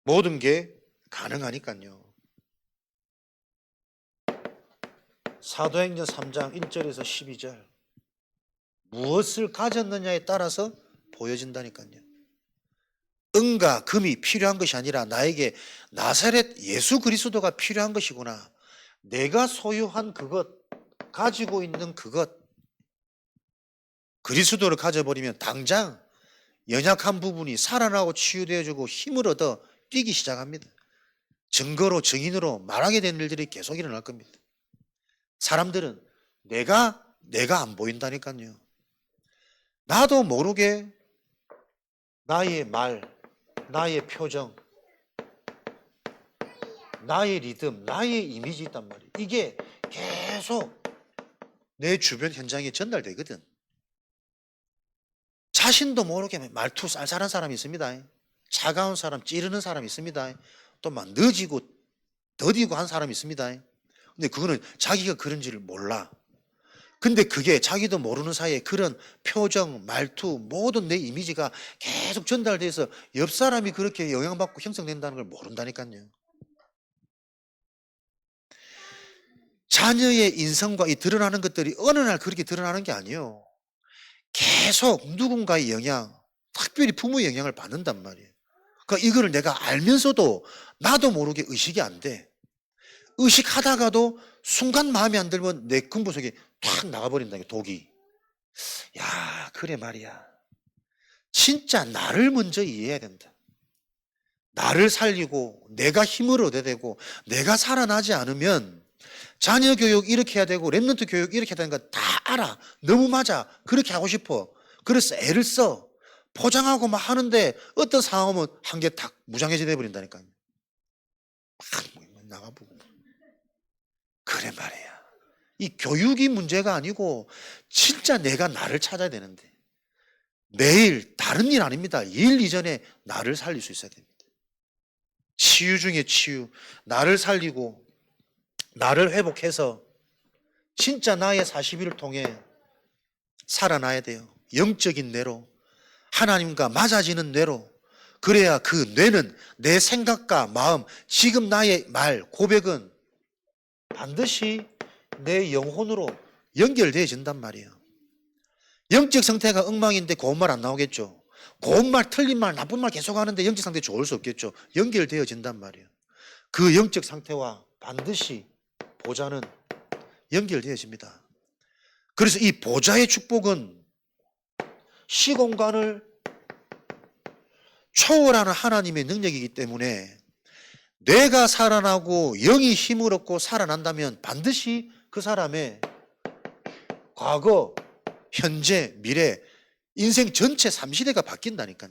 모든 게 가능하니까요. 사도행전 3장 1절에서 12절. 무엇을 가졌느냐에 따라서 보여진다니까요. 은과 금이 필요한 것이 아니라 나에게 나사렛 예수 그리스도가 필요한 것이구나. 내가 소유한 그것, 가지고 있는 그것, 그리스도를 가져버리면 당장 연약한 부분이 살아나고 치유되어지고 힘을 얻어 뛰기 시작합니다. 증거로, 증인으로 말하게 되는 일들이 계속 일어날 겁니다. 사람들은 내가 안 보인다니까요. 나도 모르게 나의 말, 나의 표정, 나의 리듬, 나의 이미지 있단 말이에요. 이게 계속 내 주변 현장에 전달되거든. 자신도 모르게 말투 쌀쌀한 사람이 있습니다. 차가운 사람, 찌르는 사람이 있습니다. 또 막 늦이고 더디고 한 사람이 있습니다. 근데 그거는 자기가 그런지를 몰라. 근데 그게 자기도 모르는 사이에 그런 표정, 말투, 모든 내 이미지가 계속 전달돼서 옆 사람이 그렇게 영향받고 형성된다는 걸 모른다니까요. 자녀의 인성과 이 드러나는 것들이 어느 날 그렇게 드러나는 게 아니에요. 계속 누군가의 영향, 특별히 부모의 영향을 받는단 말이에요. 그러니까 이거를 내가 알면서도 나도 모르게 의식이 안 돼. 의식하다가도 순간 마음에 안 들면 내 근부 속에 탁 나가버린다, 독이. 야, 그래 말이야. 진짜 나를 먼저 이해해야 된다. 나를 살리고 내가 힘을 얻어야 되고 내가 살아나지 않으면 자녀 교육 이렇게 해야 되고 랩런트 교육 이렇게 해야 되는 거 다 알아. 너무 맞아. 그렇게 하고 싶어. 그래서 애를 써. 포장하고 막 하는데 어떤 상황 오면 한 개 탁 무장해제 버린다니까요. 막 나가보고. 그래 말이야. 이 교육이 문제가 아니고 진짜 내가 나를 찾아야 되는데 매일 다른 일 아닙니다. 일 이전에 나를 살릴 수 있어야 됩니다. 치유 중에 치유. 나를 살리고 나를 회복해서 진짜 나의 40일을 통해 살아나야 돼요. 영적인 뇌로 하나님과 맞아지는 뇌로. 그래야 그 뇌는 내 생각과 마음, 지금 나의 말, 고백은 반드시 내 영혼으로 연결되어진단 말이에요. 영적 상태가 엉망인데 고운 말 안 나오겠죠. 고운 말, 틀린 말, 나쁜 말 계속 하는데 영적 상태 좋을 수 없겠죠. 연결되어진단 말이에요. 그 영적 상태와 반드시 보좌는 연결되어집니다. 그래서 이 보좌의 축복은 시공간을 초월하는 하나님의 능력이기 때문에 뇌가 살아나고 영이 힘을 얻고 살아난다면 반드시 그 사람의 과거, 현재, 미래, 인생 전체 3시대가 바뀐다니까요.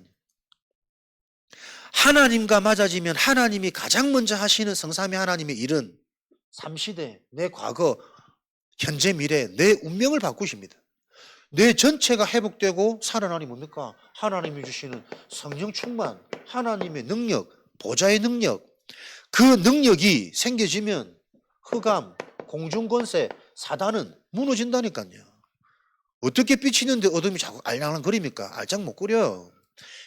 하나님과 맞아지면 하나님이 가장 먼저 하시는 성삼위 하나님의 일은 3시대, 내 과거, 현재, 미래, 내 운명을 바꾸십니다. 뇌 전체가 회복되고 살아나니 뭡니까? 하나님이 주시는 성령 충만, 하나님의 능력, 보좌의 능력, 그 능력이 생겨지면 흑암, 공중권세, 사단은 무너진다니까요. 어떻게 빛이 있는데 어둠이 자꾸 알랑알랑거립니까? 알짱 못 끓여.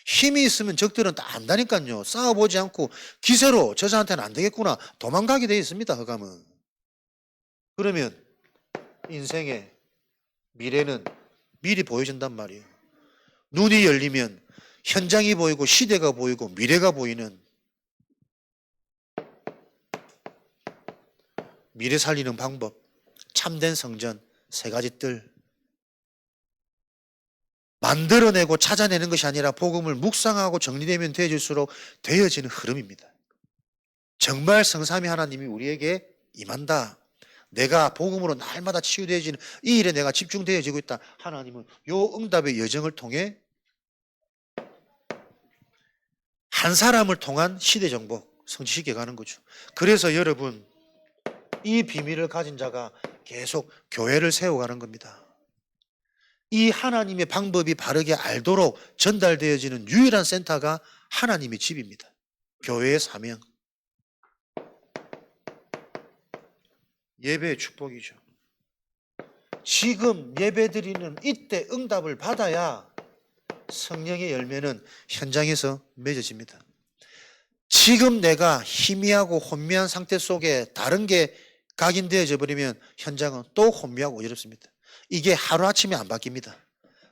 힘이 있으면 적들은 다 안다니까요. 싸워보지 않고 기세로 저자한테는 안 되겠구나 도망가게 돼 있습니다. 흑암은. 그러면 인생의 미래는 미리 보여진단 말이에요. 눈이 열리면 현장이 보이고 시대가 보이고 미래가 보이는 미래 살리는 방법, 참된 성전 3가지 뜰. 만들어내고 찾아내는 것이 아니라 복음을 묵상하고 정리되면 되어질수록 되어지는 흐름입니다. 정말 성삼위 하나님이 우리에게 임한다. 내가 복음으로 날마다 치유되어지는 이 일에 내가 집중되어지고 있다. 하나님은 요 응답의 여정을 통해 한 사람을 통한 시대 정복 성취시켜 가는 거죠. 그래서 여러분 이 비밀을 가진 자가 계속 교회를 세워가는 겁니다. 이 하나님의 방법이 바르게 알도록 전달되어지는 유일한 센터가 하나님의 집입니다. 교회의 사명. 예배의 축복이죠. 지금 예배드리는 이때 응답을 받아야 성령의 열매는 현장에서 맺어집니다. 지금 내가 희미하고 혼미한 상태 속에 다른 게 각인되어져 버리면 현장은 또 혼미하고 어렵습니다. 이게 하루아침에 안 바뀝니다.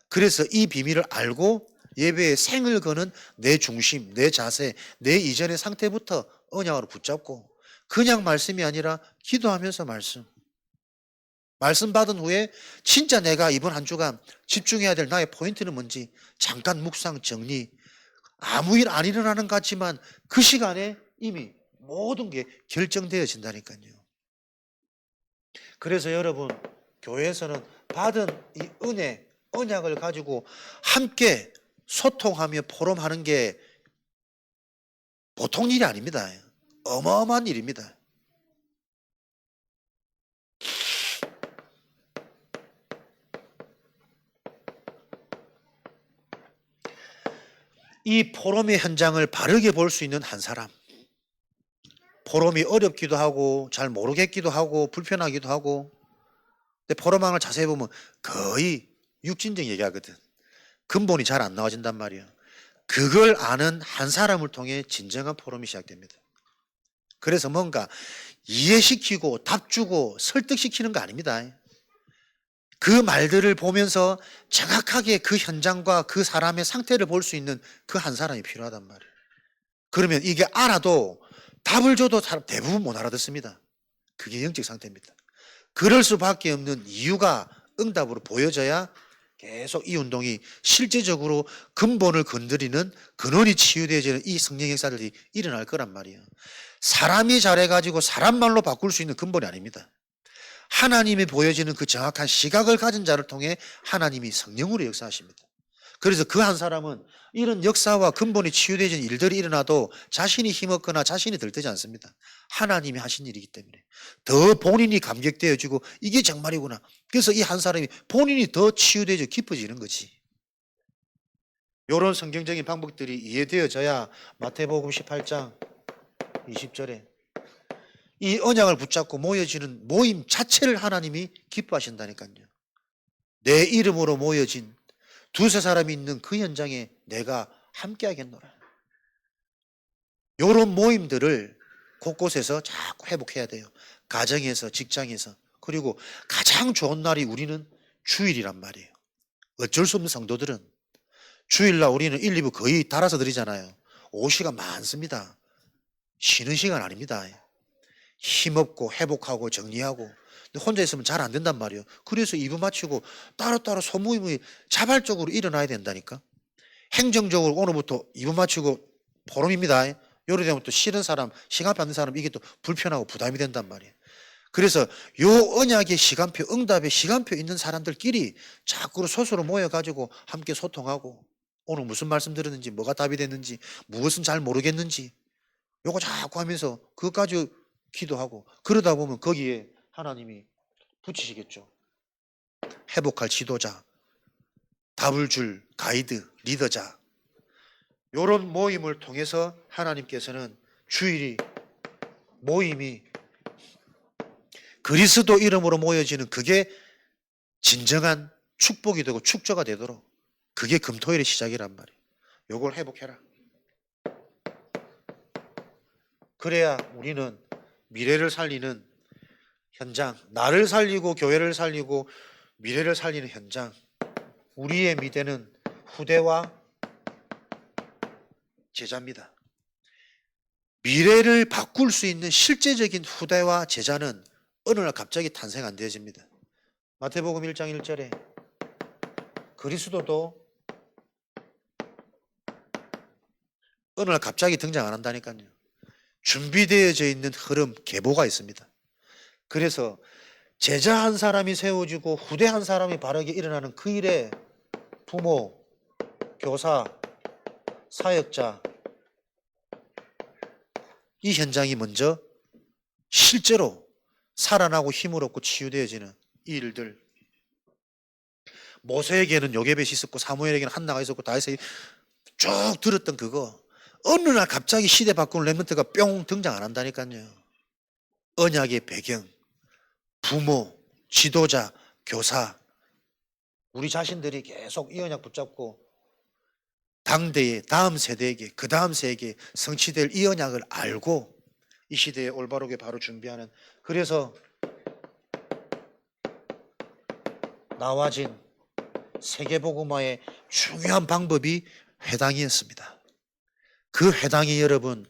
그래서 이 비밀을 알고 예배에 생을 거는 내 중심, 내 자세, 내 이전의 상태부터 언약으로 붙잡고 그냥 말씀이 아니라 기도하면서 말씀 받은 후에 진짜 내가 이번 한 주간 집중해야 될 나의 포인트는 뭔지 잠깐 묵상 정리. 아무 일 안 일어나는 것 같지만 그 시간에 이미 모든 게 결정되어진다니까요. 그래서 여러분 교회에서는 받은 이 은혜, 언약을 가지고 함께 소통하며 포럼하는 게 보통 일이 아닙니다. 어마어마한 일입니다. 이 포럼의 현장을 바르게 볼 수 있는 한 사람. 포럼이 어렵기도 하고 잘 모르겠기도 하고 불편하기도 하고 근데 포로망을 자세히 보면 거의 육진적 얘기하거든. 근본이 잘 안 나와진단 말이에요. 그걸 아는 한 사람을 통해 진정한 포럼이 시작됩니다. 그래서 뭔가 이해시키고 답 주고 설득시키는 거 아닙니다. 그 말들을 보면서 정확하게 그 현장과 그 사람의 상태를 볼 수 있는 그 한 사람이 필요하단 말이에요. 그러면 이게 알아도 답을 줘도 대부분 못 알아듣습니다. 그게 영적 상태입니다. 그럴 수밖에 없는 이유가 응답으로 보여져야 계속 이 운동이 실제적으로 근본을 건드리는 근원이 치유되어지는 이 성령 역사들이 일어날 거란 말이에요. 사람이 잘해가지고 사람 말로 바꿀 수 있는 근본이 아닙니다. 하나님이 보여지는 그 정확한 시각을 가진 자를 통해 하나님이 성령으로 역사하십니다. 그래서 그 한 사람은 이런 역사와 근본이 치유되어진 일들이 일어나도 자신이 힘없거나 자신이 들뜨지 않습니다. 하나님이 하신 일이기 때문에 더 본인이 감격되어지고 이게 정말이구나. 그래서 이 한 사람이 본인이 더 치유되어져 깊어지는 거지. 이런 성경적인 방법들이 이해되어져야 마태복음 18장 20절에 이 언약을 붙잡고 모여지는 모임 자체를 하나님이 기뻐하신다니까요. 내 이름으로 모여진 두세 사람이 있는 그 현장에 내가 함께 하겠노라. 이런 모임들을 곳곳에서 자꾸 회복해야 돼요. 가정에서, 직장에서. 그리고 가장 좋은 날이 우리는 주일이란 말이에요. 어쩔 수 없는 성도들은 주일날 우리는 1, 2부 거의 달아서 드리잖아요. 오후 시간 많습니다. 쉬는 시간 아닙니다. 힘없고 회복하고 정리하고. 근데 혼자 있으면 잘 안 된단 말이에요. 그래서 2부 마치고 따로따로 소모임이 자발적으로 일어나야 된다니까. 행정적으로 오늘부터 2부 마치고 포럼입니다. 요리 되면 또 싫은 사람, 시간표 안 되는 사람 이게 또 불편하고 부담이 된단 말이에요. 그래서 요 언약의 시간표, 응답의 시간표 있는 사람들끼리 자꾸 스스로 모여가지고 함께 소통하고 오늘 무슨 말씀 들었는지, 뭐가 답이 됐는지, 무엇은 잘 모르겠는지 요거 자꾸 하면서 그것까지 기도하고 그러다 보면 거기에 하나님이 붙이시겠죠. 회복할 지도자, 답을 줄 가이드, 리더자. 이런 모임을 통해서 하나님께서는 주일이 모임이 그리스도 이름으로 모여지는 그게 진정한 축복이 되고 축조가 되도록 그게 금토일의 시작이란 말이에요. 요걸 회복해라. 그래야 우리는 미래를 살리는 현장, 나를 살리고 교회를 살리고 미래를 살리는 현장, 우리의 미래는 후대와 제자입니다. 미래를 바꿀 수 있는 실제적인 후대와 제자는 어느 날 갑자기 탄생 안 되어집니다. 마태복음 1장 1절에 그리스도도 어느 날 갑자기 등장 안 한다니까요. 준비되어져 있는 흐름, 계보가 있습니다. 그래서 제자 한 사람이 세워지고 후대 한 사람이 바르게 일어나는 그 일에 부모, 교사, 사역자 이 현장이 먼저 실제로 살아나고 힘을 얻고 치유되어지는 이 일들. 모세에게는 요게벳이 있었고 사무엘에게는 한나가 있었고 다윗이 쭉 들었던 그거 어느 날 갑자기 시대 바꾸는 렘넌트가 뿅 등장 안 한다니까요. 언약의 배경, 부모, 지도자, 교사 우리 자신들이 계속 이 언약 붙잡고 당대의 다음 세대에게 그 다음 세대에게 성취될 이 언약을 알고 이 시대에 올바르게 바로 준비하는 그래서 나와진 세계복음화의 중요한 방법이 회당이었습니다. 그 회당이 여러분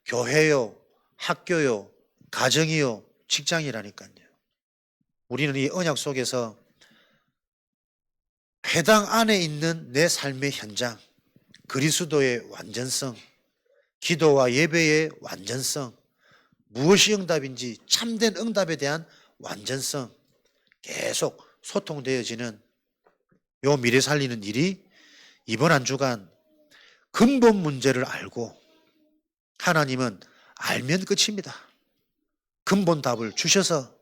교회요, 학교요, 가정이요, 직장이라니까요. 우리는 이 언약 속에서 회당 안에 있는 내 삶의 현장, 그리스도의 완전성, 기도와 예배의 완전성, 무엇이 응답인지 참된 응답에 대한 완전성 계속 소통되어지는 요 미래 살리는 일이 이번 한 주간 근본 문제를 알고 하나님은 알면 끝입니다. 근본 답을 주셔서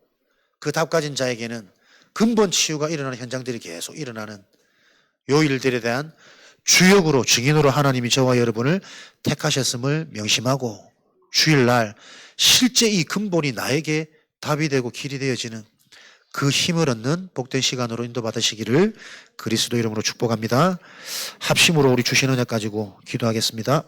그 답 가진 자에게는 근본 치유가 일어나는 현장들이 계속 일어나는 요 일들에 대한 주역으로 증인으로 하나님이 저와 여러분을 택하셨음을 명심하고 주일날 실제 이 근본이 나에게 답이 되고 길이 되어지는 그 힘을 얻는 복된 시간으로 인도받으시기를 그리스도 이름으로 축복합니다. 합심으로 우리 주신 은혜 가지고 기도하겠습니다.